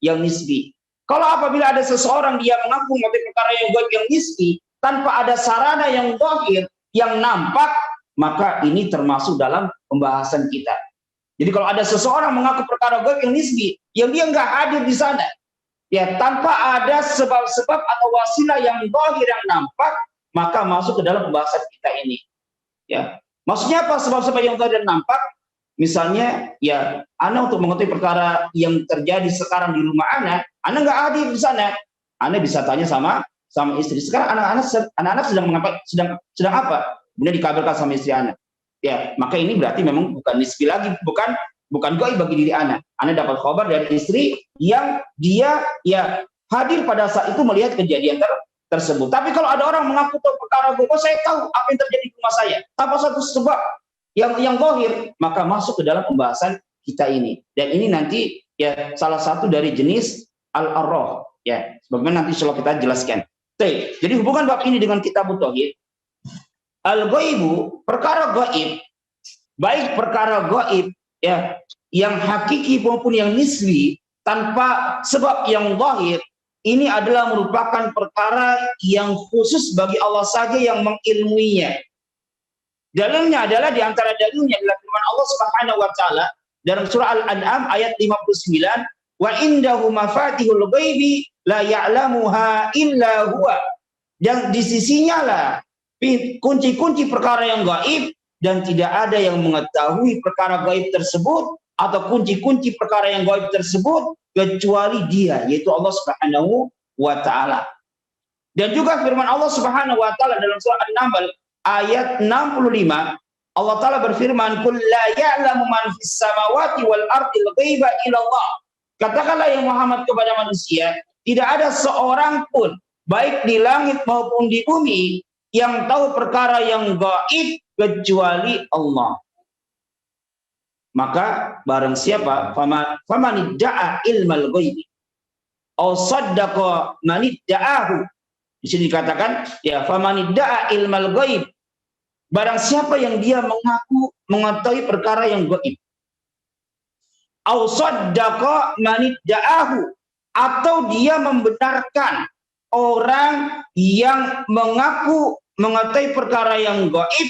yang nisbi. Kalau apabila ada seseorang dia mengaku mengetahui perkara yang gaib yang nisbi tanpa ada sarana yang zahir yang nampak, maka ini termasuk dalam pembahasan kita. Jadi kalau ada seseorang mengaku perkara gaib yang nisbi, yang dia nggak hadir di sana, ya tanpa ada sebab-sebab atau wasilah yang zahir yang nampak, maka masuk ke dalam pembahasan kita ini. Ya, maksudnya apa sebab-sebab yang zahir dan nampak? Misalnya, ya, Ana untuk mengetahui perkara yang terjadi sekarang di rumah Ana nggak hadir di sana. Ana bisa tanya sama istri. Sekarang anak-anak sedang apa? Kemudian dikabarkan sama istri Ana. Ya, maka ini berarti memang bukan nisbi lagi, bukan gaib bagi diri Ana. Ana dapat kabar dari istri yang dia ya hadir pada saat itu melihat kejadian tersebut. Tapi kalau ada orang mengaku perkara gaib, saya tahu apa yang terjadi di rumah saya, tanpa satu sebab yang zahir, maka masuk ke dalam pembahasan kita ini. Dan ini nanti ya salah satu dari jenis al-arrah, ya. Sebagaimana nanti insyaallah kita jelaskan. Jadi hubungan bab ini dengan Kitabut Tauhid, al-ghaibu, perkara gaib, baik perkara gaib ya yang hakiki maupun yang nisbi tanpa sebab yang zahir, ini adalah merupakan perkara yang khusus bagi Allah saja yang mengilmuinya. Dalilnya adalah diantara dalilnya adalah firman Allah Subhanahu wa taala dalam surah Al-An'am ayat 59, wa indahu mafatihul ghaibi la ya'lamuha illa huwa. Dan di sisinya lah kunci-kunci perkara yang gaib dan tidak ada yang mengetahui perkara gaib tersebut atau kunci-kunci perkara yang gaib tersebut kecuali Dia, yaitu Allah Subhanahu wa taala. Dan juga firman Allah Subhanahu wa taala dalam surah An-Naml ayat 65, Allah taala berfirman, "Qul la ya'lamu man fis samawati wal ardil ghaiba illallah." Katakanlah ya Muhammad kepada manusia, tidak ada seorang pun baik di langit maupun di bumi yang tahu perkara yang gaib kecuali Allah. Maka barang siapa faman idda'a ilmal ghaibi aw saddaqa man idda'ahu. Di sini dikatakan ya faman idda'a ilmal ghaib, barang siapa yang dia mengaku mengetahui perkara yang gaib, aw saddaqa man idda'ahu, atau dia membenarkan orang yang mengaku mengetahui perkara yang gaib,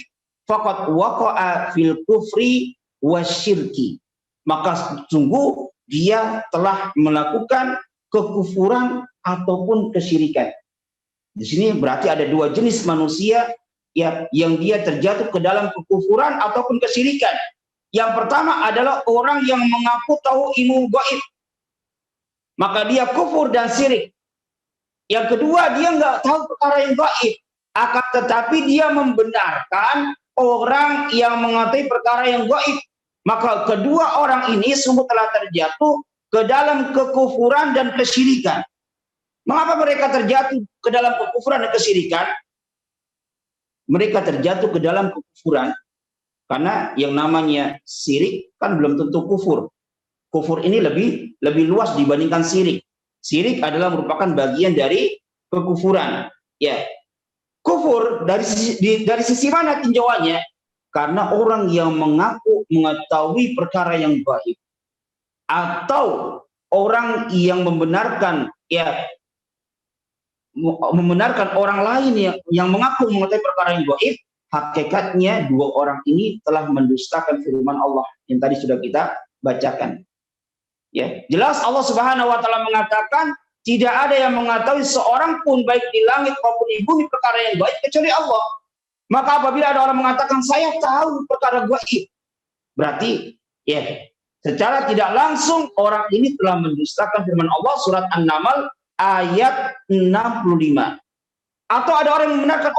faqad waqa'a fil kufri wasyirki, maka sungguh dia telah melakukan kekufuran ataupun kesyirikan. Di sini berarti ada dua jenis manusia ya, yang dia terjatuh ke dalam kekufuran ataupun kesyirikan. Yang pertama adalah orang yang mengaku tahu ilmu gaib, maka dia kufur dan syirik. Yang kedua, dia nggak tahu perkara yang gaib, akan tetapi dia membenarkan orang yang mengetahui perkara yang gaib. Maka kedua orang ini sungguh telah terjatuh ke dalam kekufuran dan kesyirikan. Mengapa mereka terjatuh ke dalam kekufuran dan kesyirikan? Mereka terjatuh ke dalam kekufuran karena yang namanya syirik kan belum tentu kufur. Kufur ini lebih luas dibandingkan syirik. Syirik adalah merupakan bagian dari kekufuran. Ya, kufur dari sisi mana tinjauannya? Karena orang yang mengaku mengetahui perkara yang gaib, atau orang yang membenarkan orang lain yang mengaku mengetahui perkara yang gaib, hakikatnya dua orang ini telah mendustakan firman Allah yang tadi sudah kita bacakan. Ya, jelas Allah Subhanahu wa taala mengatakan tidak ada yang mengetahui seorang pun baik di langit maupun di bumi perkara yang gaib kecuali Allah. Maka apabila ada orang mengatakan saya tahu perkara gaib, berarti ya secara tidak langsung orang ini telah mendustakan firman Allah surat An-Naml ayat 65. Atau ada orang yang membenarkan,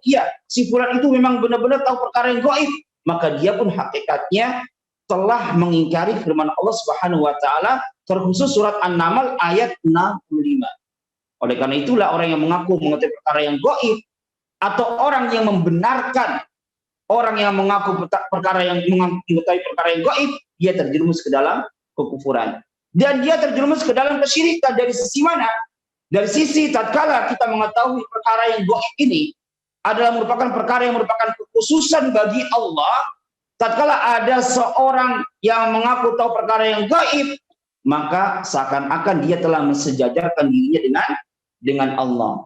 iya si fulan itu memang benar-benar tahu perkara yang gaib, maka dia pun hakikatnya telah mengingkari firman Allah Subhanahu wa taala terkhusus surat An-Naml ayat 65. Oleh karena itulah orang yang mengaku mengetahui perkara yang gaib atau orang yang membenarkan orang yang mengaku perkara yang mengetahui perkara yang gaib, dia terjerumus ke dalam kekufuran dan dia terjerumus ke dalam kesyirikan. Dari sisi mana? Dari sisi tatkala kita mengetahui perkara yang gaib ini adalah merupakan perkara yang merupakan kekhususan bagi Allah, tatkala ada seorang yang mengaku tahu perkara yang gaib, maka seakan-akan dia telah mensejajarkan dirinya dengan Allah.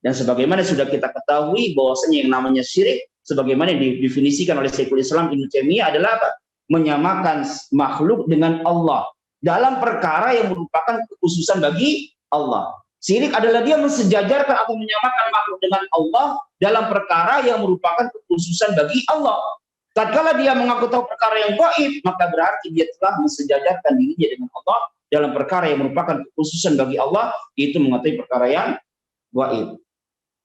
Dan sebagaimana sudah kita ketahui bahwasanya yang namanya syirik sebagaimana didefinisikan oleh Syekhul Islam Ibnu Taimiyah adalah apa? Menyamakan makhluk dengan Allah dalam perkara yang merupakan kekhususan bagi Allah. Syirik adalah dia mensejajarkan atau menyamakan makhluk dengan Allah dalam perkara yang merupakan kekhususan bagi Allah. Tatkala dia mengaku tahu perkara yang gaib, maka berarti dia telah mensejajarkan dirinya dengan Allah dalam perkara yang merupakan kekhususan bagi Allah, yaitu mengetahui perkara yang gaib.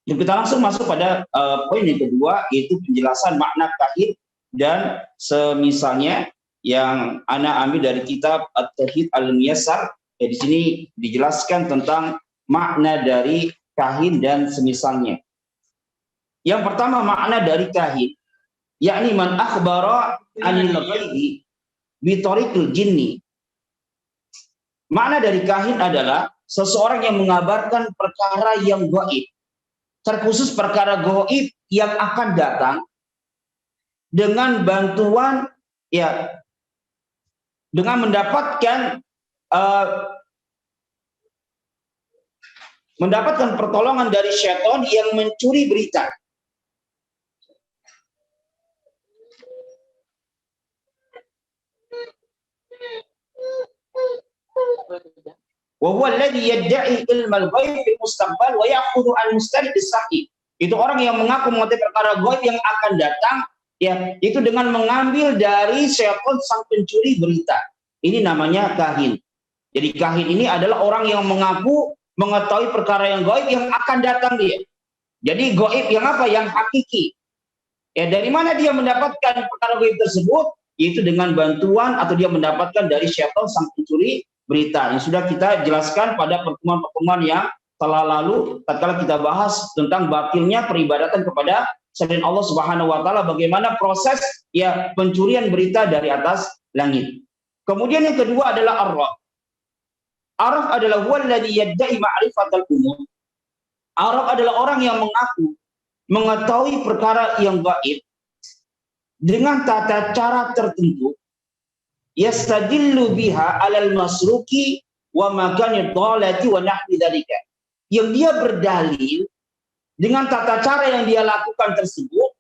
Kita langsung masuk pada poin yang kedua, yaitu penjelasan makna tauhid dan semisalnya yang ana ambil dari kitab At-Tauhid Al-Muyassar. Di sini dijelaskan tentang makna dari kahin dan semisalnya. Yang pertama makna dari kahin, yakni man akhbara anil ghaibi bi tariqil jinni. Makna dari kahin adalah seseorang yang mengabarkan perkara yang gaib, terkhusus perkara gaib yang akan datang dengan bantuan dengan mendapatkan pertolongan dari syaitan yang mencuri berita. Wa alladhi yadda'i ilmal ghaib fil mustaqbal wa ya'khudhu an mustaqbil sahih. Itu orang yang mengaku mengetahui perkara gaib yang akan datang Ya, itu dengan mengambil dari syaitan sang pencuri berita. Ini namanya kahin. Jadi kahin ini adalah orang yang mengaku mengetahui perkara yang gaib yang akan datang dia. Jadi gaib yang apa? Yang hakiki. Ya, dari mana dia mendapatkan perkara gaib tersebut? Yaitu dengan bantuan atau dia mendapatkan dari syaitan sang pencuri berita. Yang sudah kita jelaskan pada pertemuan-pertemuan yang telah lalu tatkala kita bahas tentang batilnya peribadatan kepada selain Allah Subhanahu wa taala, bagaimana proses ya pencurian berita dari atas langit. Kemudian yang kedua adalah arraf. Arraf adalah huwallazi yadda'i ma'rifatal umur. Arraf adalah orang yang mengaku mengetahui perkara yang gaib dengan tata cara tertentu, yastadillu biha 'alal masruki wa makanid dhalati wa nahwi dzalika. Yang dia berdalil dengan tata cara yang dia lakukan tersebut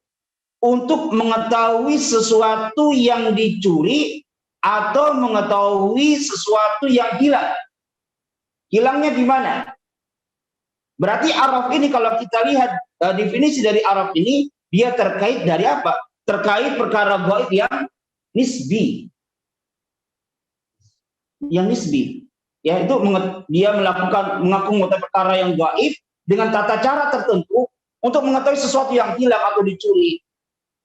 untuk mengetahui sesuatu yang dicuri atau mengetahui sesuatu yang hilang. Hilangnya di mana? Berarti araf ini kalau kita lihat definisi dari araf ini, dia terkait dari apa? Terkait perkara gaib yang nisbi. Yang nisbi. Ya, itu dia mengaku mengetahui perkara yang gaib dengan tata cara tertentu untuk mengetahui sesuatu yang hilang atau dicuri.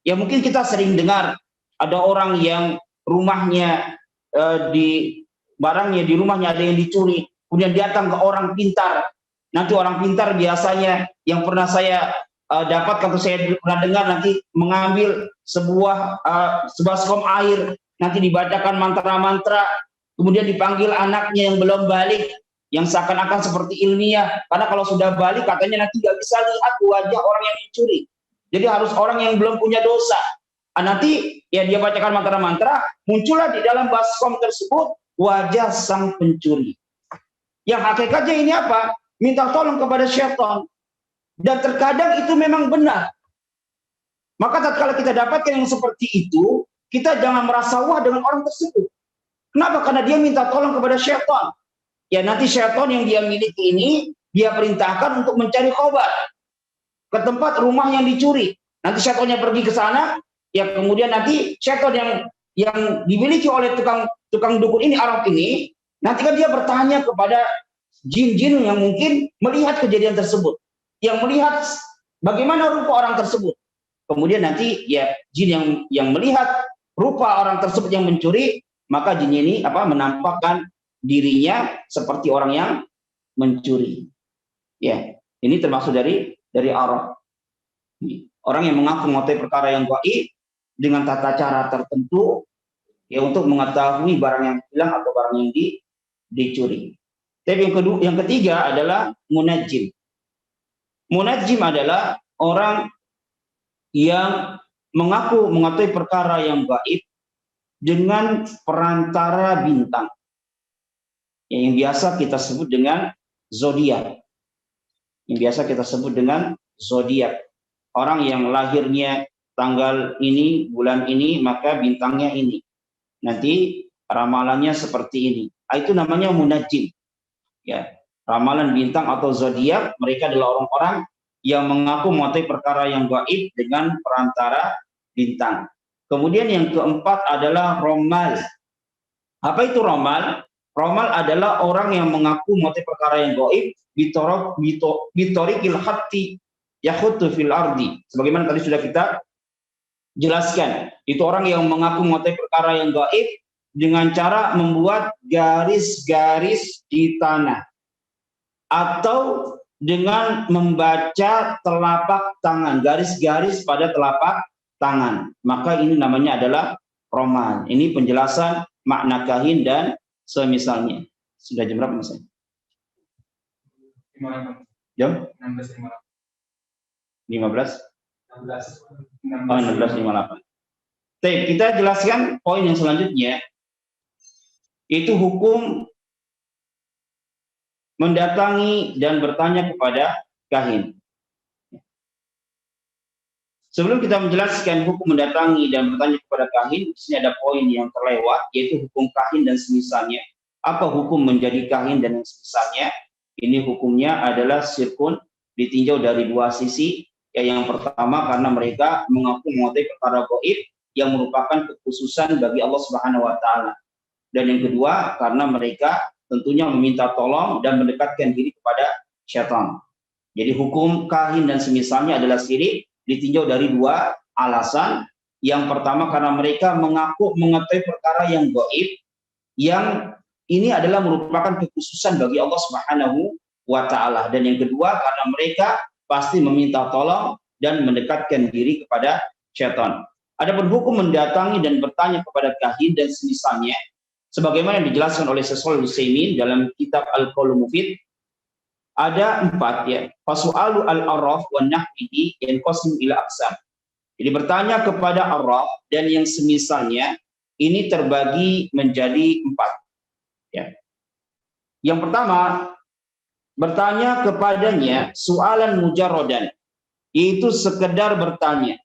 Ya, mungkin kita sering dengar ada orang yang rumahnya barangnya di rumahnya ada yang dicuri, kemudian datang ke orang pintar. Nanti orang pintar biasanya yang pernah saya dapatkan atau saya pernah dengar, nanti mengambil sebuah sebaskom air, nanti dibacakan mantra-mantra, kemudian dipanggil anaknya yang belum balik, yang seakan-akan seperti ilmiah, karena kalau sudah balik katanya nanti nggak bisa lihat wajah orang yang mencuri. Jadi harus orang yang belum punya dosa. Nanti ya dia bacakan mantra-mantra, muncullah di dalam baskom tersebut wajah sang pencuri. Yang hakikatnya ini apa? Minta tolong kepada syaitan. Dan terkadang itu memang benar. Maka tatkala kita dapatkan yang seperti itu, kita jangan merasa wah dengan orang tersebut. Kenapa? Karena dia minta tolong kepada syaitan. Ya, nanti syaitan yang dia miliki ini, dia perintahkan untuk mencari khobar ke tempat rumah yang dicuri. Nanti syaitannya pergi ke sana, ya kemudian nanti syaitan yang dimiliki oleh tukang dukun ini, araf ini, nanti kan dia bertanya kepada jin-jin yang mungkin melihat kejadian tersebut, yang melihat bagaimana rupa orang tersebut. Kemudian nanti ya jin yang melihat rupa orang tersebut yang mencuri, maka jin ini menampakkan dirinya seperti orang yang mencuri. Ya, ini termasuk dari araf. Orang yang mengaku mengetahui perkara yang gaib dengan tata cara tertentu ya untuk mengetahui barang yang hilang atau barang yang dicuri. Tapi yang ketiga adalah munajjim. Munajjim adalah orang yang mengaku mengetahui perkara yang gaib dengan perantara bintang. Yang biasa kita sebut dengan zodiak. Yang biasa kita sebut dengan zodiak. Orang yang lahirnya tanggal ini, bulan ini, maka bintangnya ini. Nanti ramalannya seperti ini. Itu namanya munajjim. Ya, ramalan bintang atau zodiak, mereka adalah orang-orang yang mengaku mengetahui perkara yang gaib dengan perantara bintang. Kemudian yang keempat adalah romal. Apa itu romal? Romal adalah orang yang mengaku mengetahui perkara yang gaib bitorikil hatti yakhuttu fil ardi. Sebagaimana tadi sudah kita jelaskan, itu orang yang mengaku mengetahui perkara yang gaib dengan cara membuat garis-garis di tanah atau dengan membaca telapak tangan, garis-garis pada telapak tangan. Maka ini namanya adalah romal. Ini penjelasan makna kahin dan semisalnya. Sudah jam berapa Mas? Jam 15? 16.58. Kita jelaskan poin yang selanjutnya, itu hukum mendatangi dan bertanya kepada kahin. Sebelum kita menjelaskan hukum mendatangi dan bertanya kepada kahin, di sini ada poin yang terlewat, yaitu hukum kahin dan semisalnya. Apa hukum menjadi kahin dan semisalnya? Ini hukumnya adalah sirkun, ditinjau dari dua sisi. Ya, yang pertama karena mereka mengaku mengetahui perkara gaib yang merupakan kekhususan bagi Allah Subhanahu wa taala. Dan yang kedua karena mereka tentunya meminta tolong dan mendekatkan diri kepada syaitan. Jadi hukum kahin dan semisalnya adalah syirik ditinjau dari dua alasan. Yang pertama karena mereka mengaku mengetahui perkara yang gaib yang ini adalah merupakan kekhususan bagi Allah Subhanahu wa taala. Dan yang kedua karena mereka pasti meminta tolong dan mendekatkan diri kepada syaitan. Adapun hukum mendatangi dan bertanya kepada kahin dan semisalnya sebagaimana dijelaskan oleh Syekh Shalih Utsaimin dalam kitab Al-Qaulul Mufid, ada 4 ya. Fasu'alu al-arraf wa nahwihi yanqasim ila aqsam. Jadi bertanya kepada arraf dan yang semisalnya ini terbagi menjadi 4 ya. Yang pertama, bertanya kepadanya soalan mujarradan, yaitu sekedar bertanya.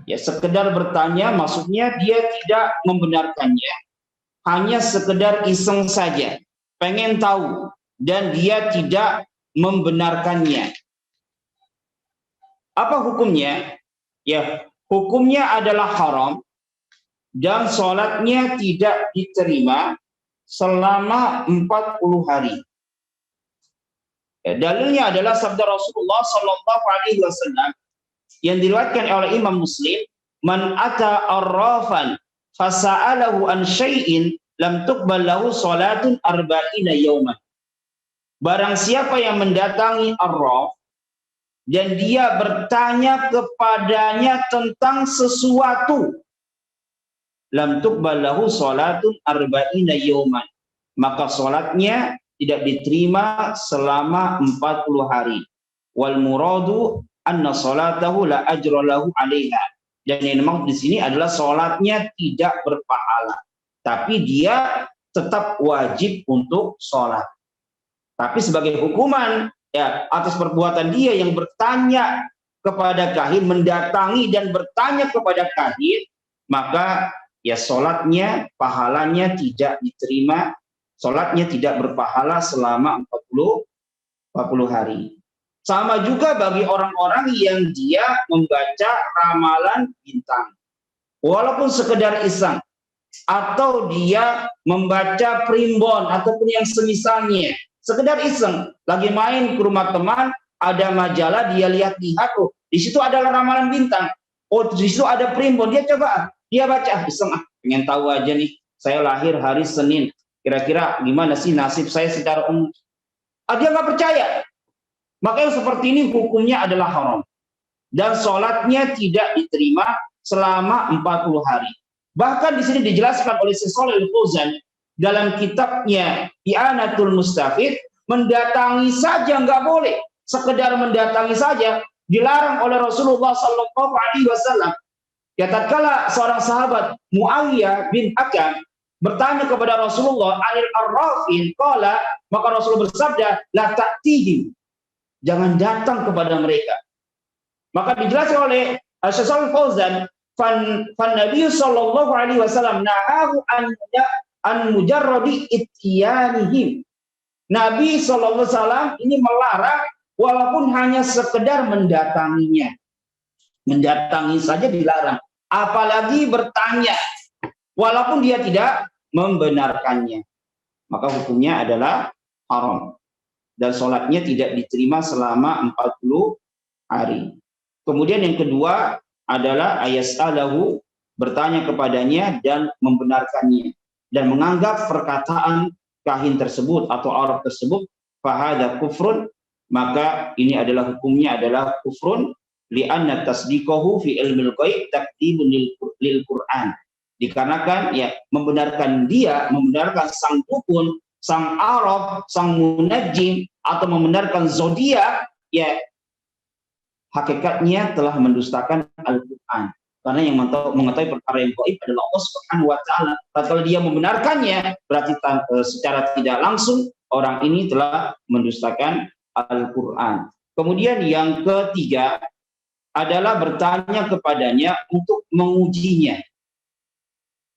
Ya, sekedar bertanya maksudnya dia tidak membenarkannya, hanya sekedar iseng saja, pengen tahu dan dia tidak membenarkannya. Apa hukumnya? Ya, hukumnya adalah haram dan sholatnya tidak diterima selama 40 hari. Ya, dalilnya adalah sabda Rasulullah Shallallahu Alaihi Wasallam yang diriwayatkan oleh Imam Muslim, "Man ata arrafan fasa'alahu an syai'in lam tuqbal lahu salatun arba'ina yauman." Barang siapa yang mendatangi arraf dan dia bertanya kepadanya tentang sesuatu, lam tuqbal lahu salatun arba'ina yauman, maka salatnya tidak diterima selama 40 hari. Wal muradu anna salatahu la ajra lahu 'alaiha. Dan yang memang di sini adalah salatnya tidak berpahala, tapi dia tetap wajib untuk salat. Tapi sebagai hukuman ya atas perbuatan dia yang bertanya kepada kahin, mendatangi dan bertanya kepada kahin, maka ya salatnya pahalanya tidak diterima. Salatnya tidak berpahala selama 40 hari. Sama juga bagi orang-orang yang dia membaca ramalan bintang. Walaupun sekedar iseng. Atau dia membaca primbon ataupun yang semisalnya. Sekedar iseng. Lagi main ke rumah teman, ada majalah, dia lihat-lihat. Oh, di situ ada ramalan bintang. Oh, di situ ada primbon. Dia coba, dia baca. Iseng, pengen tahu aja nih. Saya lahir hari Senin. Kira-kira gimana sih nasib saya secara umum? Dia nggak percaya. Maka yang seperti ini hukumnya adalah haram. Dan sholatnya tidak diterima selama 40 hari. Bahkan di sini dijelaskan oleh Syekh Shalih Al-Fauzan dalam kitabnya I'anatul Mustafid, mendatangi saja nggak boleh. Sekedar mendatangi saja dilarang oleh Rasulullah Sallallahu Alaihi Wasallam. Ya, tatkala seorang sahabat Muawiyah bin Hakam bertanya kepada Rasulullah anil arrafin qala, maka Rasul bersabda la ta'tihim, jangan datang kepada mereka. Maka dijelaskan oleh Syekh Shalih Fauzan, fan Nabi sallallahu alaihi wasallam nahahu an mujarradi ityanihim. Nabi sallallahu alaihi wasallam ini melarang walaupun hanya sekedar mendatanginya. Mendatangi saja dilarang, apalagi bertanya walaupun dia tidak membenarkannya. Maka hukumnya adalah haram. Dan sholatnya tidak diterima selama 40 hari. Kemudian yang kedua adalah ayas'alahu, bertanya kepadanya dan membenarkannya. Dan menganggap perkataan kahin tersebut atau arab tersebut fahada kufrun, maka ini adalah hukumnya adalah kufrun, li'anna tasdiqahu fi ilmil ghaib takdibun lil Qur'an. Dikarenakan ya membenarkan sang dukun, sang arab, sang munajjim atau membenarkan zodiak, ya hakikatnya telah mendustakan Al-Qur'an. Karena yang mengetahui perkara yang gaib adalah Allah Subhanahu wa taala. Kalau dia membenarkannya, berarti secara tidak langsung orang ini telah mendustakan Al-Qur'an. Kemudian yang ketiga adalah bertanya kepadanya untuk mengujinya.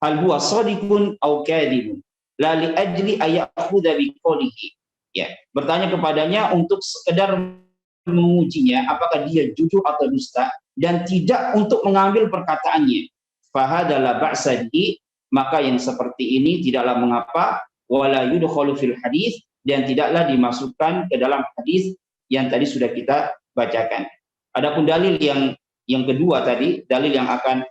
Hal huwa shadiqun aw kadhibun la li ajli ayakhudha bi qawlihi. Ya, bertanya kepadanya untuk sekedar mengujinya apakah dia jujur atau dusta dan tidak untuk mengambil perkataannya. Fahadalah ba'sadi, maka yang seperti ini tidaklah mengapa, wala yudkhalu fil hadis, dan tidaklah dimasukkan ke dalam hadis yang tadi sudah kita bacakan. Adapun dalil yang kedua tadi, dalil yang akan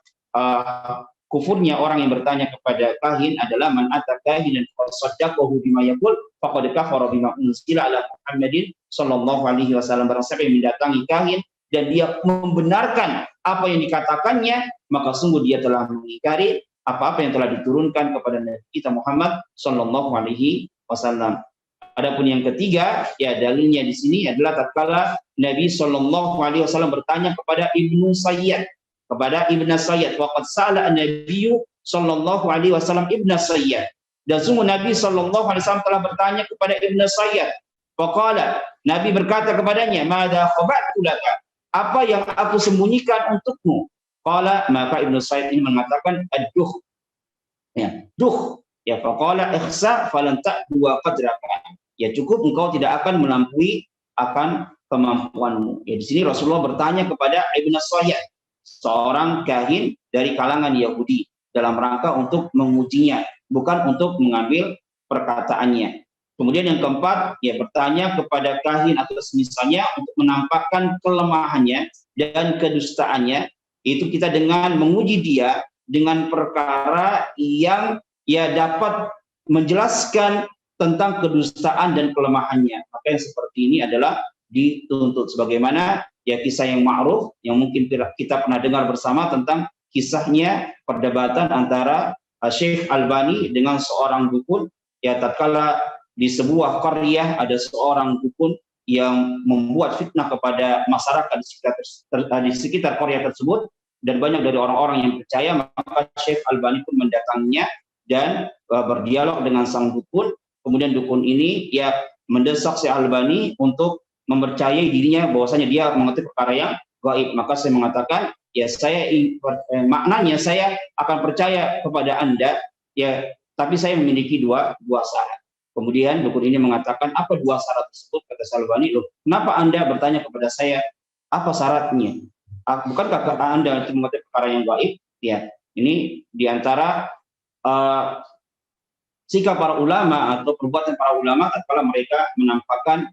kufurnya orang yang bertanya kepada kahin adalah man ata kahinan fasaddaqahu bima yaqul faqad kafara bima unzila ala Muhammadin sallallahu alaihi wasallam. Barang siapa yang mendatangi kahin dan dia membenarkan apa yang dikatakannya, maka sungguh dia telah mengingkari apa-apa yang telah diturunkan kepada Nabi kita Muhammad sallallahu alaihi wasallam. Adapun yang ketiga, ya dalilnya di sini adalah tatkala Nabi sallallahu alaihi wasallam bertanya kepada Ibnu Sayyad, waqad sa'ala an-nabiyyu sallallahu alaihi wasallam Ibnu Sayyad. Dan sungguh Nabi sallallahu alaihi wasallam telah bertanya kepada Ibnu Sayyad. Faqala, Nabi berkata kepadanya, "Madza khaba'tu laka?" Apa yang aku sembunyikan untukmu? Qala, maka Ibnu Sayyid ini mengatakan ad-duh. Ya, duh. Ya, faqala ikhsa falan ta'du qadraka. Ya cukup engkau tidak akan melampaui akan kemampuanmu. Ya di sini Rasulullah bertanya kepada Ibnu Sayyid, seorang kahin dari kalangan Yahudi, dalam rangka untuk mengujinya, bukan untuk mengambil perkataannya. Kemudian yang keempat, ya bertanya kepada kahin atau semisalnya untuk menampakkan kelemahannya dan kedustaannya, itu kita dengan menguji dia dengan perkara yang ya dapat menjelaskan tentang kedustaan dan kelemahannya. Maka yang seperti ini adalah dituntut, sebagaimana ya kisah yang ma'ruf yang mungkin kita pernah dengar bersama tentang kisahnya perdebatan antara Syekh Albani dengan seorang dukun. Ya tatkala di sebuah qaryah ada seorang dukun yang membuat fitnah kepada masyarakat di sekitar qaryah tersebut, dan banyak dari orang-orang yang percaya, maka Syekh Albani pun mendatanginya dan berdialog dengan sang dukun. Kemudian dukun ini ya mendesak Syekh Albani untuk mempercayai dirinya bahwasanya dia mengerti perkara yang gaib. Maka saya mengatakan, ya maknanya saya akan percaya kepada Anda, ya tapi saya memiliki dua syarat. Kemudian dukun ini mengatakan, apa dua syarat tersebut? Kata Syekh Albani, loh, kenapa Anda bertanya kepada saya apa syaratnya? Bukankah Anda mengerti perkara yang gaib? Ya, ini diantara sikap para ulama atau perbuatan para ulama tatkala mereka menampakkan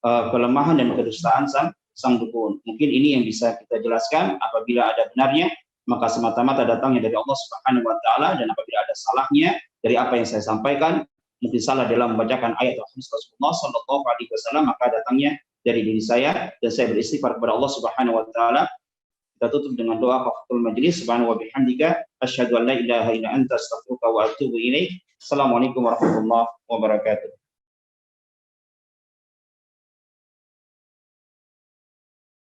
kelemahan dan kedustaan sang dukun. Mungkin ini yang bisa kita jelaskan. Apabila ada benarnya, maka semata-mata datangnya dari Allah Subhanahu wa taala, dan apabila ada salahnya dari apa yang saya sampaikan, mungkin salah dalam membacakan ayat hadis Rasulullah sallallahu alaihi wasallam, maka datangnya dari diri saya, dan saya beristighfar kepada Allah Subhanahu wa taala. Kita tutup dengan doa kafatul majlis. Subhanahu wa bihamdika asyhadu an la ilaha illa anta astaghfiruka wa atubu ilaik. Assalamualaikum warahmatullahi wabarakatuh.